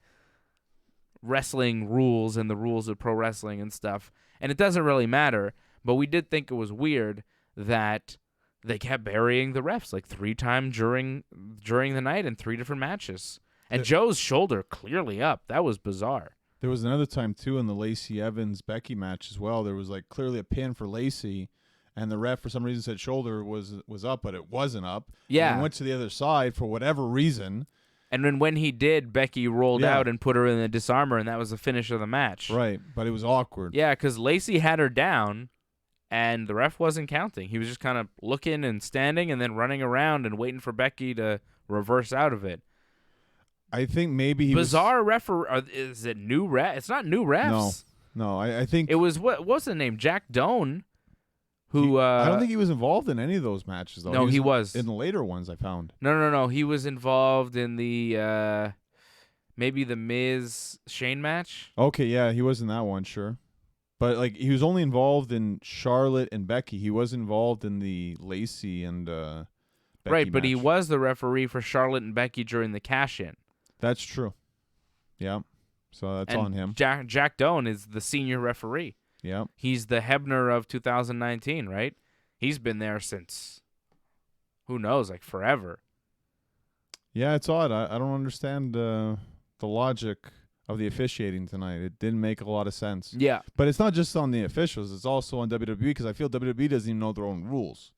wrestling rules and the rules of pro wrestling and stuff. And it doesn't really matter, but we did think it was weird that they kept burying the refs like 3 times during the night in 3 different matches. And Joe's shoulder clearly up. That was bizarre. There was another time, too, in the Lacey Evans-Becky match as well. There was, like, clearly a pin for Lacey, and the ref, for some reason, said shoulder was up, but it wasn't up. Yeah. And went to the other side for whatever reason. And then when he did, Becky rolled out and put her in the disarmer, and that was the finish of the match. Right, but it was awkward. Yeah, because Lacey had her down, and the ref wasn't counting. He was just kind of looking and standing and then running around and waiting for Becky to reverse out of it. I think maybe he Bizarre referee. Is it new ref? It's not new refs. No, I think it was what's the name? Jack Doan, who I don't think he was involved in any of those matches though. No, he was in the later ones. I found. No. He was involved in the maybe the Miz Shane match. Okay, yeah, he was in that one, sure. But like he was only involved in Charlotte and Becky. He was involved in the Lacey and Becky right, but match. he was the referee for Charlotte and Becky during the cash-in. That's true. Yeah. So that's on him. Jack Doan is the senior referee. Yeah. He's the Hebner of 2019, right? He's been there since, who knows, like forever. Yeah, it's odd. I don't understand the logic of the officiating tonight. It didn't make a lot of sense. Yeah. But it's not just on the officials. It's also on WWE because I feel WWE doesn't even know their own rules.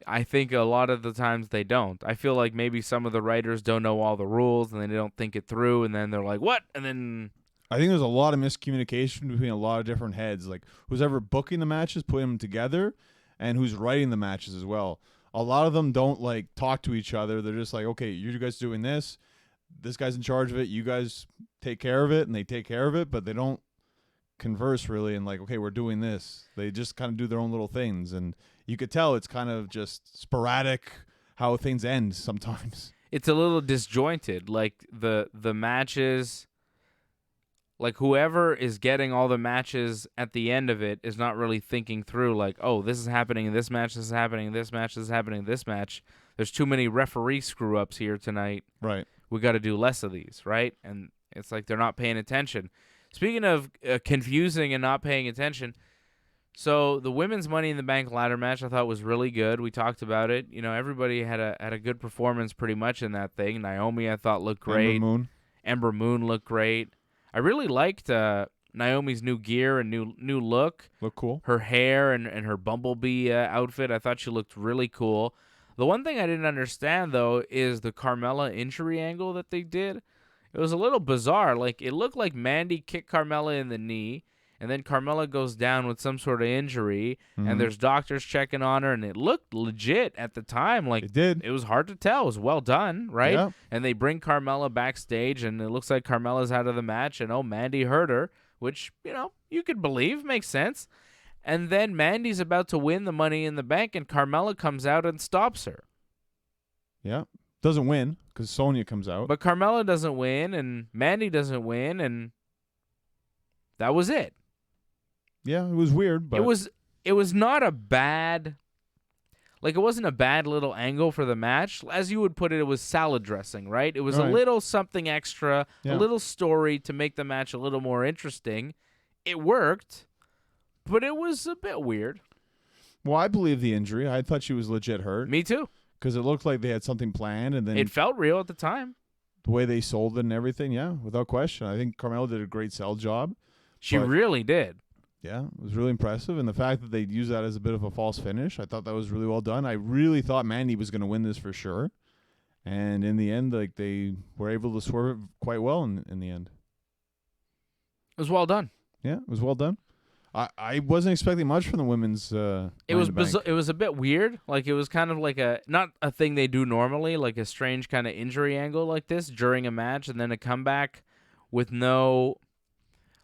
I think a lot of the times they don't. I feel like maybe some of the writers don't know all the rules and they don't think it through, and then they're like, what? And then I think there's a lot of miscommunication between a lot of different heads. Like who's ever booking the matches, putting them together, and who's writing the matches as well. A lot of them don't like talk to each other. They're just like, okay, you guys doing this. This guy's in charge of it. You guys take care of it, and they take care of it, but they don't converse really. And like, okay, we're doing this. They just kind of do their own little things, and you could tell it's kind of just sporadic how things end sometimes. It's a little disjointed. Like the matches. Like, whoever is getting all the matches at the end of it is not really thinking through, like, oh, this is happening in this match, this is happening in this match, this is happening in this match. There's too many referee screw-ups here tonight. Right. We got to do less of these, right? And it's like they're not paying attention. Speaking of confusing and not paying attention, so the women's Money in the Bank ladder match I thought was really good. We talked about it. You know, everybody had a good performance pretty much in that thing. Naomi, I thought, looked great. Ember Moon looked great. I really liked Naomi's new gear and new look. Look cool. Her hair and her bumblebee outfit, I thought she looked really cool. The one thing I didn't understand, though, is the Carmella injury angle that they did. It was a little bizarre. Like, it looked like Mandy kicked Carmella in the knee, and then Carmella goes down with some sort of injury, and there's doctors checking on her, and it looked legit at the time. Like, it did. It was hard to tell. It was well done, right? Yeah. And they bring Carmella backstage, and it looks like Carmella's out of the match, and Mandy hurt her, which, you could believe, makes sense. And then Mandy's about to win the Money in the Bank, and Carmella comes out and stops her. Yeah. Doesn't win, because Sonya comes out. But Carmella doesn't win, and Mandy doesn't win, and that was it. Yeah, it was weird, but it was not a bad, like, it wasn't a bad little angle for the match. As you would put it, it was salad dressing, right? It was a little something extra, a little story to make the match a little more interesting. It worked, but it was a bit weird. Well, I believe the injury. I thought she was legit hurt. Me too. Because it looked like they had something planned, and then it felt real at the time. The way they sold it and everything, yeah, without question. I think Carmella did a great sell job. She really did. Yeah, it was really impressive. And the fact that they used that as a bit of a false finish, I thought that was really well done. I really thought Mandy was going to win this for sure. And in the end, like, they were able to swerve it quite well in the end. It was well done. Yeah, it was well done. I wasn't expecting much from the women's It was a bit weird. Like, it was kind of like not a thing they do normally, like a strange kind of injury angle like this during a match, and then a comeback with no...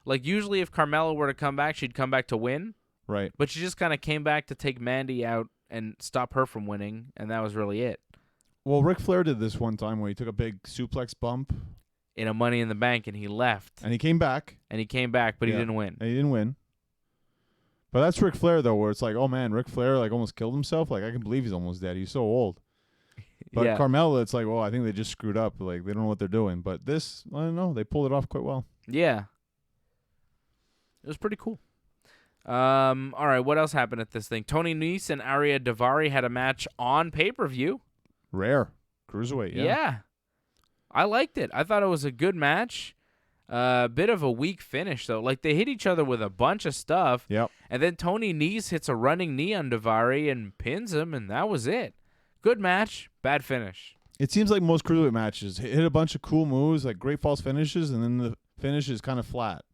Like, usually if Carmella were to come back, she'd come back to win. Right. But she just kind of came back to take Mandy out and stop her from winning, and that was really it. Well, Ric Flair did this one time where he took a big suplex bump in a Money in the Bank, and he left. And he came back. But he didn't win. And he didn't win. But that's Ric Flair, though, where it's like, oh, man, Ric Flair, like, almost killed himself. Like, I can believe he's almost dead. He's so old. But yeah. Carmella, it's like, well, I think they just screwed up. Like, they don't know what they're doing. But this, I don't know. They pulled it off quite well. Yeah. It was pretty cool. All right, what else happened at this thing? Tony Nese and Ariya Daivari had a match on pay-per-view. Rare. Cruiserweight, yeah. Yeah. I liked it. I thought it was a good match. Bit of a weak finish, though. Like, they hit each other with a bunch of stuff. Yep. And then Tony Nese hits a running knee on Daivari and pins him, and that was it. Good match, bad finish. It seems like most cruiserweight matches hit a bunch of cool moves, like great false finishes, and then the finish is kind of flat.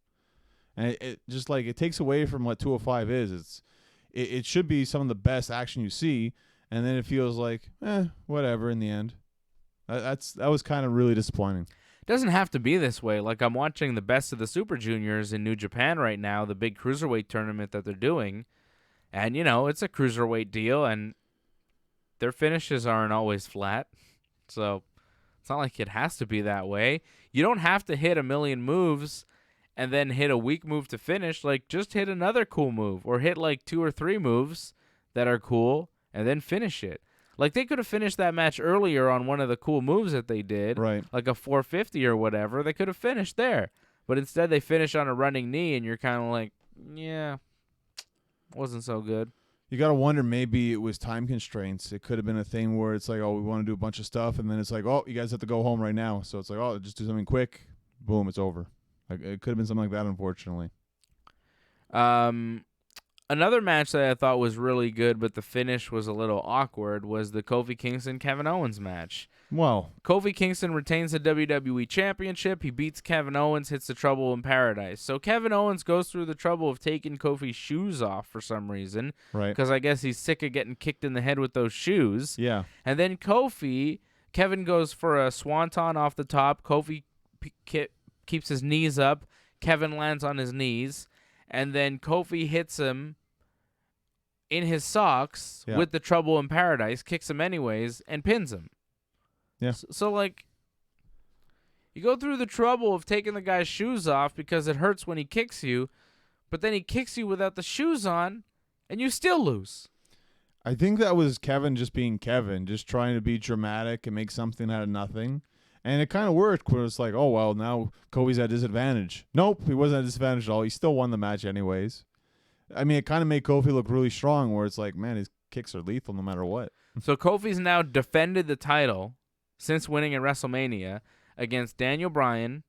And it just, like, it takes away from what 205 is. It should be some of the best action you see, and then it feels like, whatever in the end. That was kind of really disappointing. It doesn't have to be this way. Like, I'm watching the Best of the Super Juniors in New Japan right now, the big cruiserweight tournament that they're doing. And, it's a cruiserweight deal, and their finishes aren't always flat. So it's not like it has to be that way. You don't have to hit a million moves and then hit a weak move to finish. Like, just hit another cool move, or hit like 2 or 3 moves that are cool and then finish it. Like, they could have finished that match earlier on one of the cool moves that they did, right? Like a 450 or whatever. They could have finished there, but instead they finish on a running knee, and you're kind of like, yeah, wasn't so good. You got to wonder, maybe it was time constraints. It could have been a thing where it's like, oh, we want to do a bunch of stuff, and then it's like, oh, you guys have to go home right now. So it's like, oh, just do something quick. Boom, it's over. Like, it could have been something like that, unfortunately. Another match that I thought was really good, but the finish was a little awkward, was the Kofi Kingston-Kevin Owens match. Well, Kofi Kingston retains the WWE Championship. He beats Kevin Owens, hits the Trouble in Paradise. So Kevin Owens goes through the trouble of taking Kofi's shoes off for some reason. right. Because I guess he's sick of getting kicked in the head with those shoes. Yeah. And then Kevin goes for a swanton off the top. Kofi keeps his knees up. Kevin lands on his knees. And then Kofi hits him in his socks with the Trouble in Paradise, kicks him anyways, and pins him. Yeah. So, like, you go through the trouble of taking the guy's shoes off because it hurts when he kicks you, but then he kicks you without the shoes on, and you still lose. I think that was Kevin just being Kevin, just trying to be dramatic and make something out of nothing. And it kind of worked where it's like, oh, well, now Kofi's at disadvantage. Nope, he wasn't at disadvantage at all. He still won the match anyways. I mean, it kind of made Kofi look really strong where it's like, man, his kicks are lethal no matter what. So Kofi's now defended the title since winning at WrestleMania against Daniel Bryan,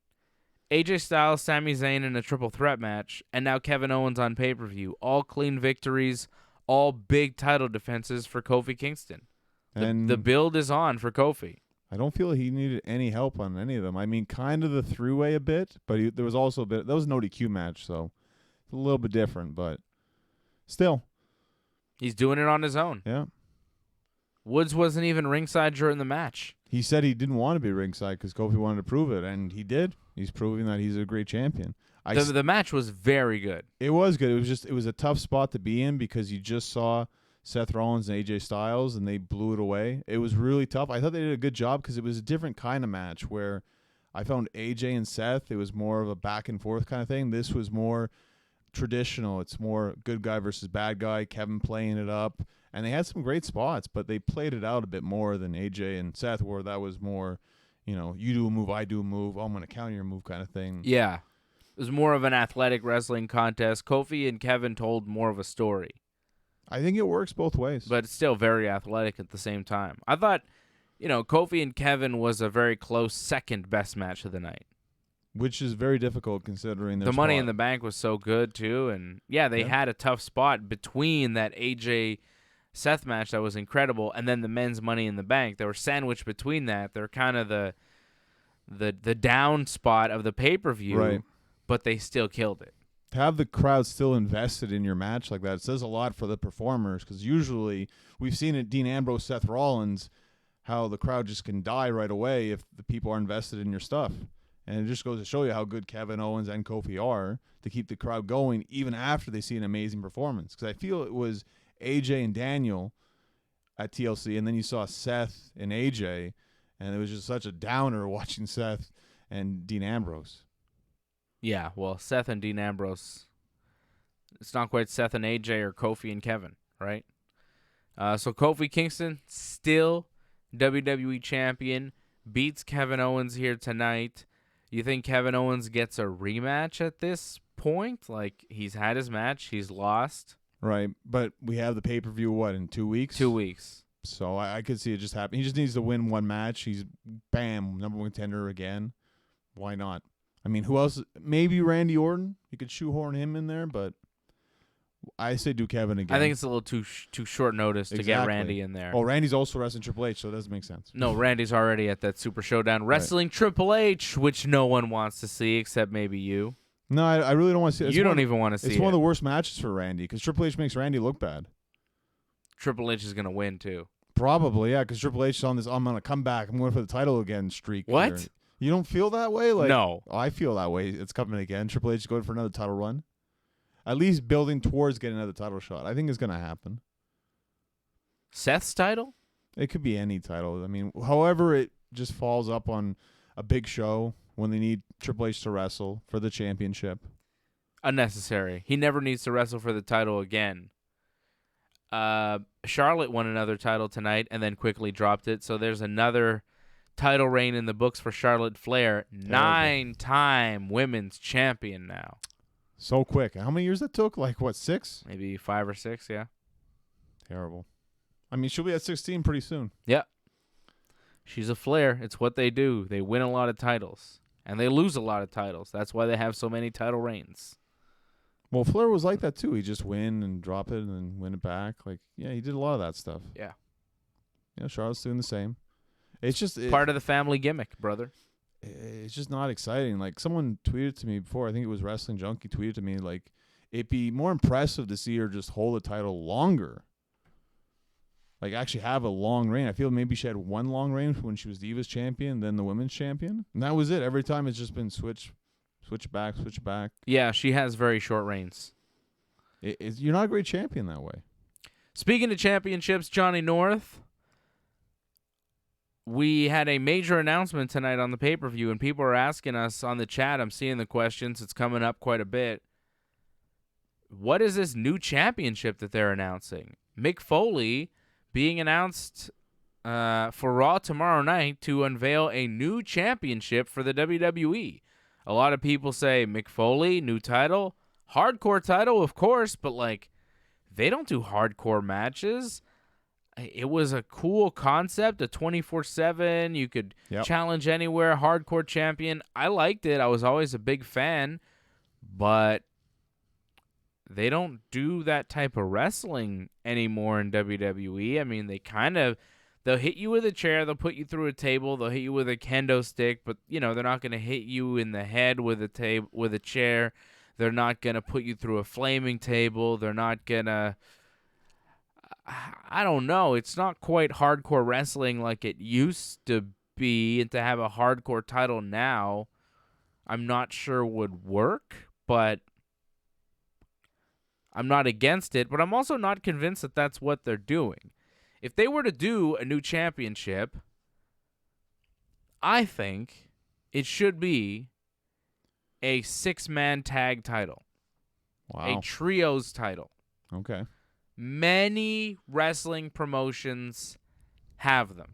AJ Styles, Sami Zayn in a triple threat match, and now Kevin Owens on pay-per-view. All clean victories, all big title defenses for Kofi Kingston. The build is on for Kofi. I don't feel he needed any help on any of them. I mean, kind of the throughway a bit, but there was also a bit. That was an ODQ match, so it's a little bit different, but still. He's doing it on his own. Yeah. Woods wasn't even ringside during the match. He said he didn't want to be ringside because Kofi wanted to prove it, and he did. He's proving that he's a great champion. The match was very good. It was good. It was a tough spot to be in because you just saw Seth Rollins and AJ Styles, and they blew it away. It was really tough. I thought they did a good job because it was a different kind of match where I found AJ and Seth, it was more of a back and forth kind of thing. This was more traditional. It's more good guy versus bad guy, Kevin playing it up. And they had some great spots, but they played it out a bit more than AJ and Seth, where that was more, you do a move, I do a move, I'm going to counter your move kind of thing. Yeah. It was more of an athletic wrestling contest. Kofi and Kevin told more of a story. I think it works both ways. But it's still very athletic at the same time. I thought, Kofi and Kevin was a very close second best match of the night. Which is very difficult considering their The Money spot. in the Bank was so good, too. And, they had a tough spot between that AJ Seth match that was incredible and then the men's Money in the Bank. They were sandwiched between that. They're kind of the down spot of the pay-per-view, right. But they still killed it. To have the crowd still invested in your match like that, it says a lot for the performers because usually we've seen it Dean Ambrose, Seth Rollins, how the crowd just can die right away if the people are invested in your stuff. And it just goes to show you how good Kevin Owens and Kofi are to keep the crowd going even after they see an amazing performance. Because I feel it was AJ and Daniel at TLC, and then you saw Seth and AJ, and it was just such a downer watching Seth and Dean Ambrose. Yeah, well, Seth and Dean Ambrose, it's not quite Seth and AJ or Kofi and Kevin, right? So Kofi Kingston, still WWE champion, beats Kevin Owens here tonight. You think Kevin Owens gets a rematch at this point? Like, he's had his match, he's lost. Right, but we have the pay-per-view, in 2 weeks? 2 weeks. So I could see it just happen. He just needs to win one match. He's, bam, number one contender again. Why not? I mean, who else? Maybe Randy Orton. You could shoehorn him in there, but I say do Kevin again. I think it's a little too short notice to get Randy in there. Oh, Randy's also wrestling Triple H, so it doesn't make sense. No, Randy's already at that Super Showdown wrestling Triple H, which no one wants to see except maybe you. No, I really don't want to see it. You don't even want to see it. It's one of the worst matches for Randy because Triple H makes Randy look bad. Triple H is going to win, too. Probably, yeah, because Triple H is on this, I'm going to come back, I'm going for the title again streak. What? Here. You don't feel that way? No. I feel that way. It's coming again. Triple H is going for another title run. At least building towards getting another title shot. I think it's going to happen. Seth's title? It could be any title. I mean, however it just falls up on a big show when they need Triple H to wrestle for the championship. Unnecessary. He never needs to wrestle for the title again. Charlotte won another title tonight and then quickly dropped it. So there's another title reign in the books for Charlotte Flair. 9-time women's champion now. So quick. How many years that took? 6? Maybe 5 or 6, yeah. Terrible. I mean, she'll be at 16 pretty soon. Yeah. She's a Flair. It's what they do. They win a lot of titles. And they lose a lot of titles. That's why they have so many title reigns. Well, Flair was like that too. He just win and drop it and then win it back. Like, yeah, he did a lot of that stuff. Yeah. Charlotte's doing the same. It's just Part of the family gimmick, brother. It's just not exciting. Like, someone tweeted to me before, I think it was Wrestling Junkie tweeted to me, like, it'd be more impressive to see her just hold the title longer. Like, actually have a long reign. I feel maybe she had one long reign when she was Divas champion, then the women's champion. And that was it. Every time it's just been switch back. Yeah, she has very short reigns. You're not a great champion that way. Speaking of championships, Johnny North, we had a major announcement tonight on the pay-per-view, and people are asking us on the chat. I'm seeing the questions. It's coming up quite a bit. What is this new championship that they're announcing? Mick Foley being announced for Raw tomorrow night to unveil a new championship for the WWE. A lot of people say Mick Foley, new title, hardcore title, of course, but like they don't do hardcore matches. It was a cool concept, a 24/7, you could challenge anywhere, hardcore champion. I liked it. I was always a big fan, but they don't do that type of wrestling anymore in WWE. I mean, they'll hit you with a chair, they'll put you through a table, they'll hit you with a kendo stick, but they're not going to hit you in the head with a chair. They're not going to put you through a flaming table. They're not going to I don't know. It's not quite hardcore wrestling like it used to be, and to have a hardcore title now, I'm not sure would work, but I'm not against it, but I'm also not convinced that that's what they're doing. If they were to do a new championship, I think it should be a 6-man tag title. Wow. A trios title. Okay. Many wrestling promotions have them.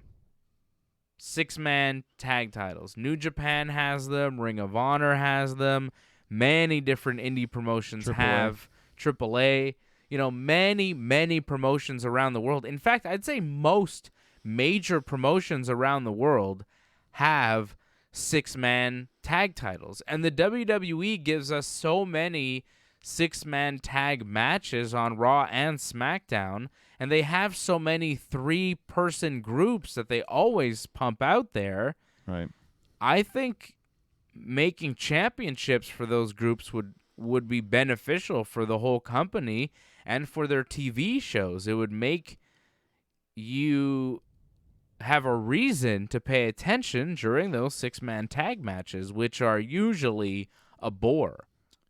6-man tag titles. New Japan has them. Ring of Honor has them. Many different indie promotions have. AAA. Many promotions around the world. In fact, I'd say most major promotions around the world have 6-man tag titles. And the WWE gives us so many 6-man tag matches on Raw and SmackDown, and they have so many 3-person groups that they always pump out there. Right. I think making championships for those groups would be beneficial for the whole company and for their TV shows. It would make you have a reason to pay attention during those 6-man tag matches, which are usually a bore.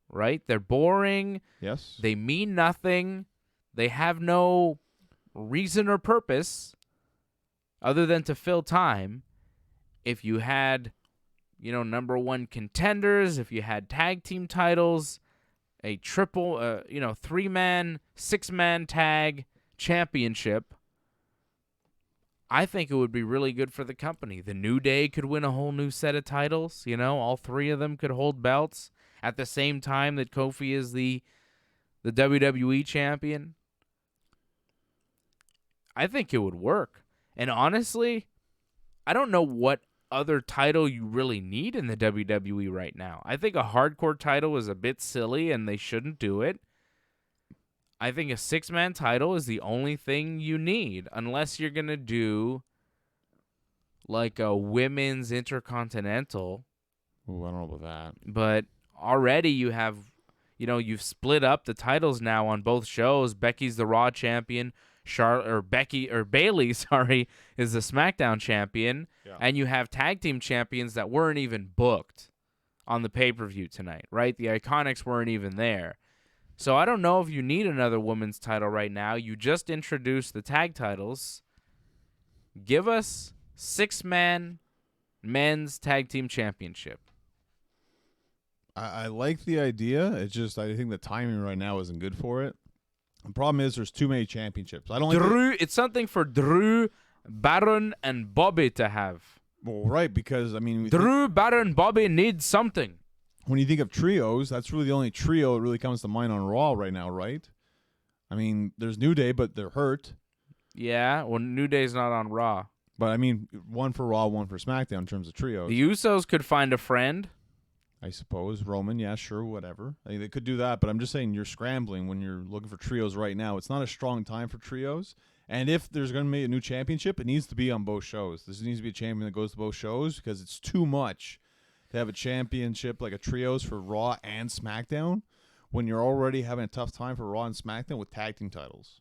Right? They're boring. Yes. They mean nothing. They have no reason or purpose other than to fill time. If you had, number 1 contenders, if you had tag team titles, a triple, 3-man, 6-man tag championship, I think it would be really good for the company. The New Day could win a whole new set of titles. All 3 of them could hold belts at the same time that Kofi is the WWE champion. I think it would work. And honestly, I don't know what other title you really need in the WWE right now. I think a hardcore title is a bit silly and they shouldn't do it. I think a 6-man title is the only thing you need, unless you're going to do like a women's intercontinental. Ooh, I don't know about that. But already you have, you've split up the titles now on both shows. Becky's the Raw champion. Bayley, is the SmackDown champion. Yeah. And you have tag team champions that weren't even booked on the pay-per-view tonight, right? The Iconics weren't even there. So I don't know if you need another women's title right now. You just introduced the tag titles. Give us 6-man men's tag team championship. I like the idea. It's just I think the timing right now isn't good for it. The problem is there's too many championships. I don't like it's something for Drew, Baron, and Bobby to have. Well, right, because Drew, Baron, Bobby need something. When you think of trios, that's really the only trio that really comes to mind on Raw right now, right? There's New Day, but they're hurt. Yeah, well, New Day's not on Raw. But one for Raw, one for SmackDown in terms of trios. The Usos could find a friend. I suppose. Roman, yeah, sure, whatever. I mean, they could do that, but I'm just saying you're scrambling when you're looking for trios right now. It's not a strong time for trios. And if there's going to be a new championship, it needs to be on both shows. This needs to be a champion that goes to both shows because it's too much to have a championship like a trios for Raw and SmackDown when you're already having a tough time for Raw and SmackDown with tag team titles.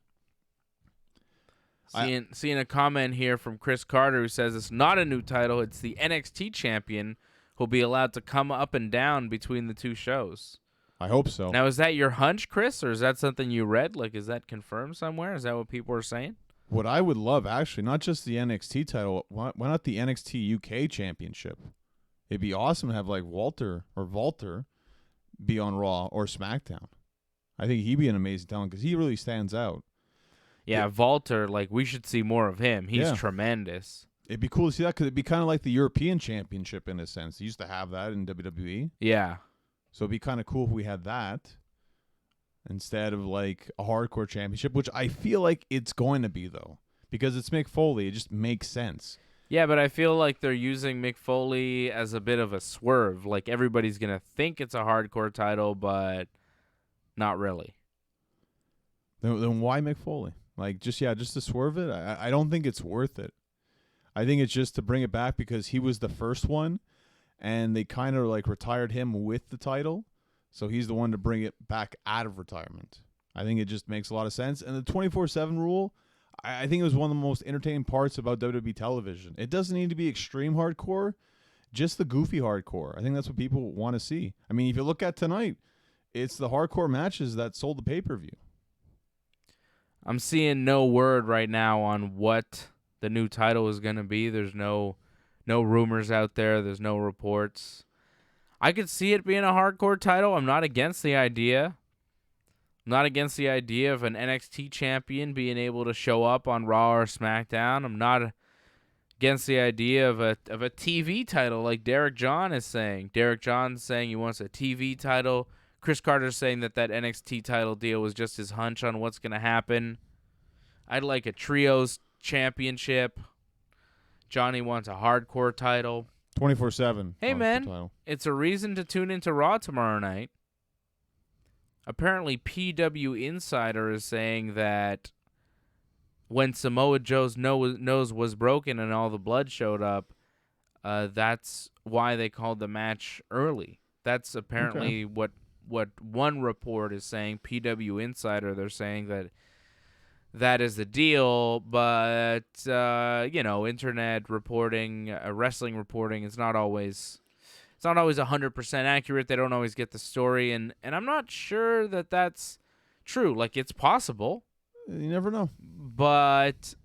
Seeing a comment here from Chris Carter who says it's not a new title, it's the NXT champion who'll be allowed to come up and down between the two shows. I hope so. Now, is that your hunch, Chris, or is that something you read? Like, is that confirmed somewhere? Is that what people are saying? What I would love, actually, not just the NXT title, why not the NXT UK championship? It'd be awesome to have, like, Walter be on Raw or SmackDown. I think he'd be an amazing talent because he really stands out. Yeah, Walter, like, we should see more of him. He's Yeah. tremendous. It'd be cool to see that because it'd be kind of like the European Championship in a sense. They used to have that in WWE. Yeah. So it'd be kind of cool if we had that instead of like a hardcore championship, which I feel like it's going to be, though, because it's Mick Foley. It just makes sense. Yeah, but I feel like they're using Mick Foley as a bit of a swerve. Like, everybody's going to think it's a hardcore title, but not really. Then why Mick Foley? Like, just to swerve it? I don't think it's worth it. I think it's just to bring it back because he was the first one, and they kind of like retired him with the title, so he's the one to bring it back out of retirement. I think it just makes a lot of sense. And the 24/7 rule, I think it was one of the most entertaining parts about WWE television. It doesn't need to be extreme hardcore, just the goofy hardcore. I think that's what people want to see. I mean, if you look at tonight, it's the hardcore matches that sold the pay-per-view. I'm seeing no word right now on what the new title is going to be. There's no rumors out there. There's no reports. I could see it being a hardcore title. I'm not against the idea. I'm not against the idea of an NXT champion being able to show up on Raw or SmackDown. I'm not against the idea of a TV title like Derek John is saying. Derek John's saying he wants a TV title. Chris Carter's saying that NXT title deal was just his hunch on what's going to happen. I'd like a trios championship. Johnny wants a hardcore title. 24/7. Hey, man, title. it's a reason to tune into Raw tomorrow night. Apparently, PW Insider is saying that when Samoa Joe's nose was broken and all the blood showed up, that's why they called the match early. That's apparently what one report is saying. PW Insider, they're saying that is the deal, but internet reporting, wrestling reporting is not always 100% accurate. They don't always get the story, and I'm not sure that that's true. Like, it's possible. You never know. But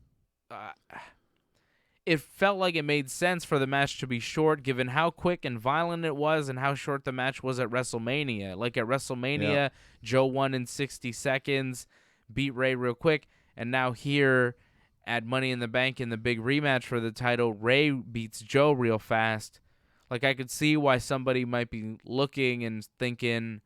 it felt like it made sense for the match to be short, given how quick and violent it was and how short the match was at WrestleMania. Like, at WrestleMania, Joe won in 60 seconds, beat Ray real quick, and now here at Money in the Bank in the big rematch for the title, Ray beats Joe real fast. Like, I could see why somebody might be looking and thinking,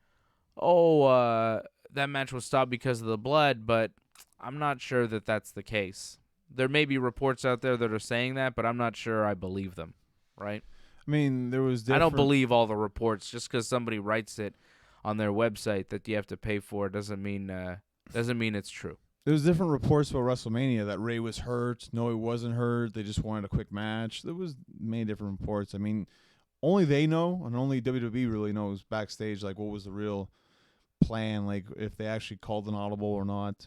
that match was stopped because of the blood, but I'm not sure that that's the case. There may be reports out there that are saying that, but I'm not sure I believe them, right? I mean, there was I don't believe all the reports. Just because somebody writes it on their website that you have to pay for doesn't mean it's true. There was different reports about WrestleMania that Ray was hurt. No, he wasn't hurt. They just wanted a quick match. There was many different reports. I mean, only they know, and only WWE really knows backstage, like, what was the real plan, like, if they actually called an audible or not.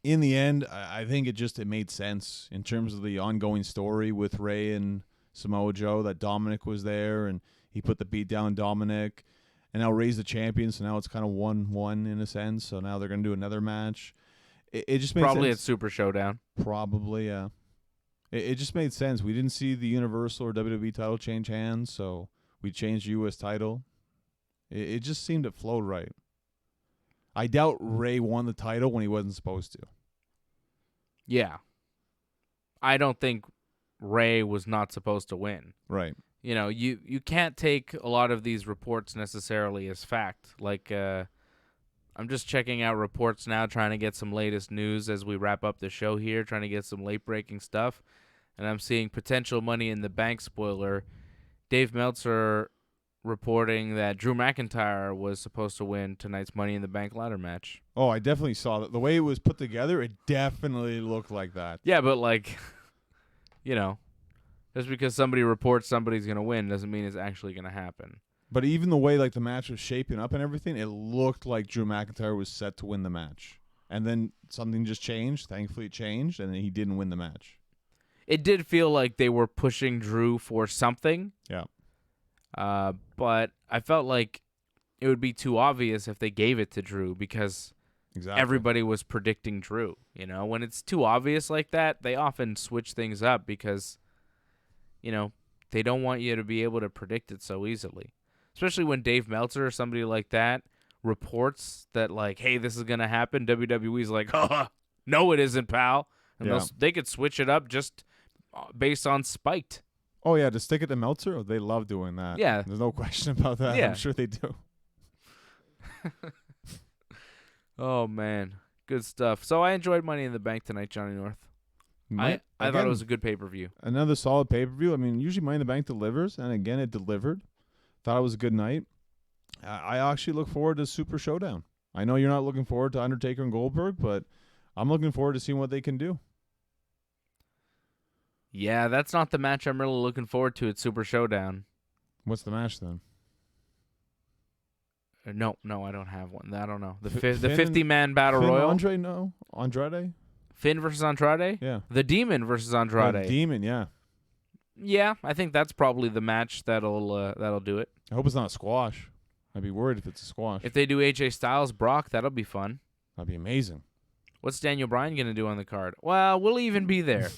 In the end, I think it made sense in terms of the ongoing story with Ray and Samoa Joe, that Dominic was there, and he put the beat down on Dominic, and now Ray's the champion, so now it's kind of 1-1 in a sense, so now they're going to do another match. It just made sense. Probably at Super Showdown. Probably, yeah. It just made sense. We didn't see the Universal or WWE title change hands, so we changed the U.S. title. It just seemed it flowed right. I doubt Ray won the title when he wasn't supposed to. Yeah. I don't think Ray was not supposed to win. Right. You know, you can't take a lot of these reports necessarily as fact. Like, I'm just checking out reports now, trying to get some latest news as we wrap up the show here, trying to get some late-breaking stuff. And I'm seeing potential Money in the Bank spoiler. Dave Meltzer reporting that Drew McIntyre was supposed to win tonight's Money in the Bank ladder match. Oh, I definitely saw that. The way it was put together, it definitely looked like that. Yeah, but like, just because somebody reports somebody's going to win doesn't mean it's actually going to happen. But even the way like the match was shaping up and everything, it looked like Drew McIntyre was set to win the match. And then something just changed. Thankfully, it changed, and then he didn't win the match. It did feel like they were pushing Drew for something. Yeah. But I felt like it would be too obvious if they gave it to Drew because everybody was predicting Drew. When it's too obvious like that, they often switch things up because, they don't want you to be able to predict it so easily. Especially when Dave Meltzer or somebody like that reports that, like, hey, this is going to happen. WWE's like, no, it isn't, pal. And they could switch it up just based on spite. Oh, yeah, to stick it to Meltzer? They love doing that. Yeah. There's no question about that. Yeah. I'm sure they do. Oh, man. Good stuff. So I enjoyed Money in the Bank tonight, Johnny North. I thought it was a good pay-per-view. Another solid pay-per-view. I mean, usually Money in the Bank delivers, and again, it delivered. Thought it was a good night. I actually look forward to Super Showdown. I know you're not looking forward to Undertaker and Goldberg, but I'm looking forward to seeing what they can do. Yeah, that's not the match I'm really looking forward to at Super Showdown. What's the match then? No, I don't have one. I don't know. The 50-man Battle Finn Royal? Andrade? Finn versus Andrade? Yeah. The Demon versus Andrade. The Demon, yeah. Yeah, I think that's probably the match that'll do it. I hope it's not a squash. I'd be worried if it's a squash. If they do AJ Styles Brock, that'll be fun. That'd be amazing. What's Daniel Bryan going to do on the card? Well, will he even be there?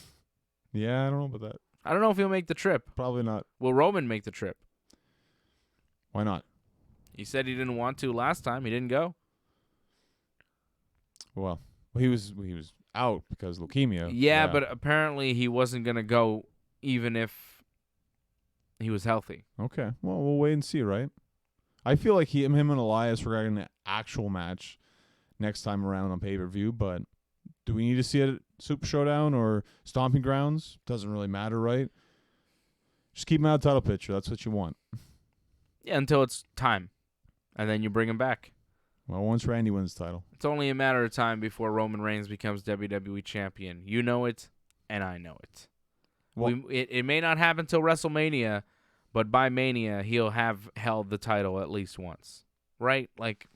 Yeah, I don't know about that. I don't know if he'll make the trip. Probably not. Will Roman make the trip? Why not? He said he didn't want to last time. He didn't go. Well, he was out because of leukemia. Yeah, but apparently he wasn't going to go even if he was healthy. Okay. Well, we'll wait and see, right? I feel like him and Elias were getting an actual match next time around on pay-per-view, but do we need to see it at Super Showdown or Stomping Grounds? Doesn't really matter, right? Just keep him out of the title picture. That's what you want. Yeah, until it's time. And then you bring him back. Well, once Randy wins the title. It's only a matter of time before Roman Reigns becomes WWE champion. You know it, and I know it. Well, it may not happen till WrestleMania, but by Mania, he'll have held the title at least once. Right? Like,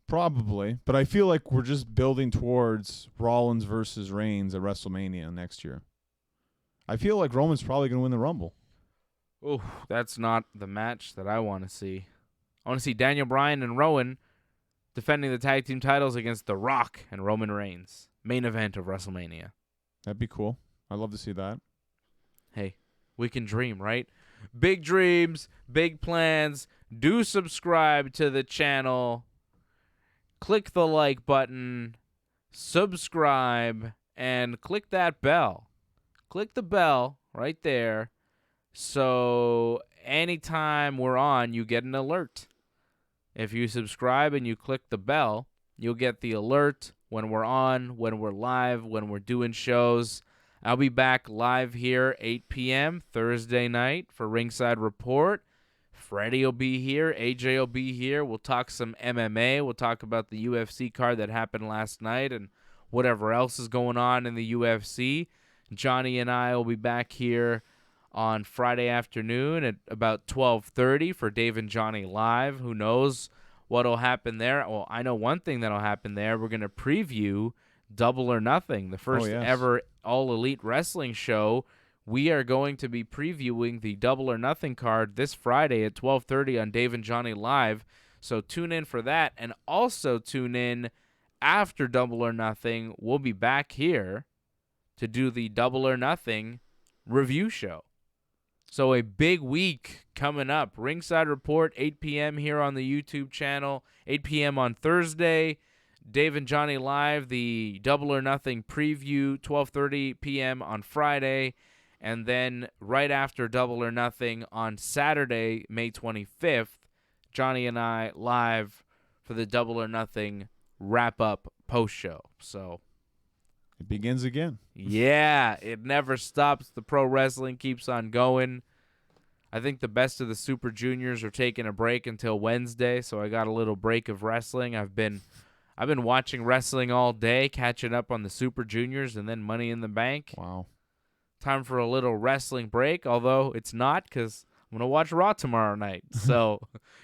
probably. But I feel like we're just building towards Rollins versus Reigns at WrestleMania next year. I feel like Roman's probably going to win the Rumble. Oh, that's not the match that I want to see. I want to see Daniel Bryan and Rowan defending the tag team titles against The Rock and Roman Reigns. Main event of WrestleMania. That'd be cool. I'd love to see that. Hey, we can dream, right? Big dreams, big plans. Do subscribe to the channel. Click the like button. Subscribe. And click that bell. Click the bell right there. So anytime we're on, you get an alert. If you subscribe and you click the bell, you'll get the alert when we're on, when we're live, when we're doing shows. I'll be back live here 8 p.m. Thursday night for Ringside Report. Freddie will be here. AJ will be here. We'll talk some MMA. We'll talk about the UFC card that happened last night and whatever else is going on in the UFC. Johnny and I will be back here on Friday afternoon at about 12:30 for Dave and Johnny Live. Who knows what'll happen there? Well, I know one thing that'll happen there. We're going to preview Double or Nothing, the first ever All Elite Wrestling show. We are going to be previewing the Double or Nothing card this Friday at 12:30 on Dave and Johnny Live. So tune in for that, and also tune in after Double or Nothing. We'll be back here to do the Double or Nothing review show. So a big week coming up. Ringside Report, 8 p.m. here on the YouTube channel. 8 p.m. on Thursday. Dave and Johnny Live, the Double or Nothing preview, 12:30 p.m. on Friday. And then right after Double or Nothing on Saturday, May 25th, Johnny and I live for the Double or Nothing wrap-up post-show. So it begins again. Yeah, it never stops. The pro wrestling keeps on going. I think the best of the Super Juniors are taking a break until Wednesday, so I got a little break of wrestling. I've been watching wrestling all day, catching up on the Super Juniors and then Money in the Bank. Wow. Time for a little wrestling break, although it's not because I'm going to watch Raw tomorrow night. So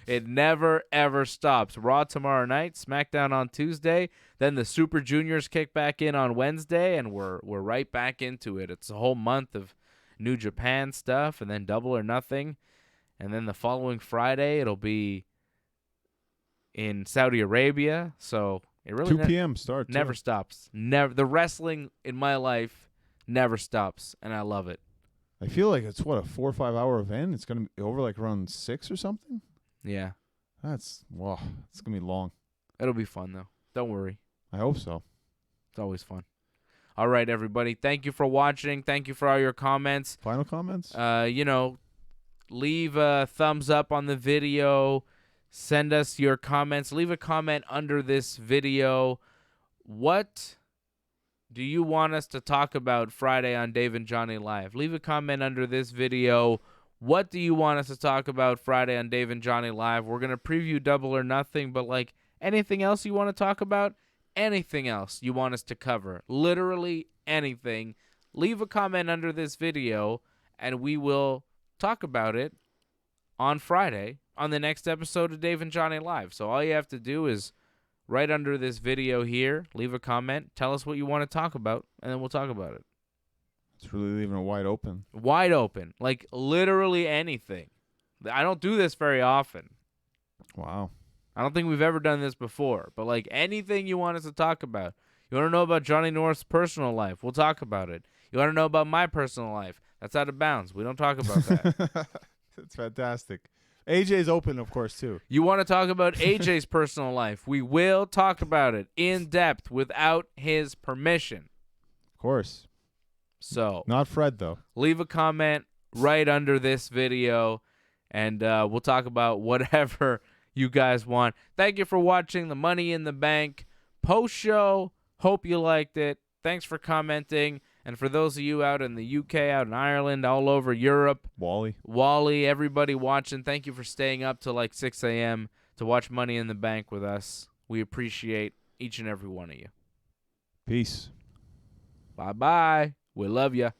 it never, ever stops. Raw tomorrow night, SmackDown on Tuesday, then the Super Juniors kick back in on Wednesday, and we're right back into it. It's a whole month of New Japan stuff, and then Double or Nothing. And then the following Friday, it'll be in Saudi Arabia. So it really 2 p.m. start. never stops. Never. The wrestling in my life never stops, and I love it. I feel like it's, what, a 4 or 5 hour event? It's going to be over like around 6 or something? Yeah. Wow. It's going to be long. It'll be fun, though. Don't worry. I hope so. It's always fun. All right, everybody. Thank you for watching. Thank you for all your comments. Final comments? Leave a thumbs up on the video. Send us your comments. Leave a comment under this video. What do you want us to talk about Friday on Dave and Johnny Live? Leave a comment under this video. What do you want us to talk about Friday on Dave and Johnny Live? We're going to preview Double or Nothing, but like anything else you want to talk about, anything else you want us to cover, literally anything, leave a comment under this video, and we will talk about it on Friday on the next episode of Dave and Johnny Live. So all you have to do is right under this video here, leave a comment, tell us what you want to talk about, and then we'll talk about it. It's really leaving it wide open. Wide open. Like literally anything. I don't do this very often. Wow. I don't think we've ever done this before, but like anything you want us to talk about. You want to know about Johnny North's personal life? We'll talk about it. You want to know about my personal life? That's out of bounds. We don't talk about that. That's fantastic. AJ's open, of course, too. You want to talk about AJ's personal life? We will talk about it in depth without his permission. Of course. So not Fred, though. Leave a comment right under this video, and we'll talk about whatever you guys want. Thank you for watching the Money in the Bank post show. Hope you liked it. Thanks for commenting. And for those of you out in the UK, out in Ireland, all over Europe, Wally, everybody watching, thank you for staying up till like 6 a.m. to watch Money in the Bank with us. We appreciate each and every one of you. Peace. Bye-bye. We love you.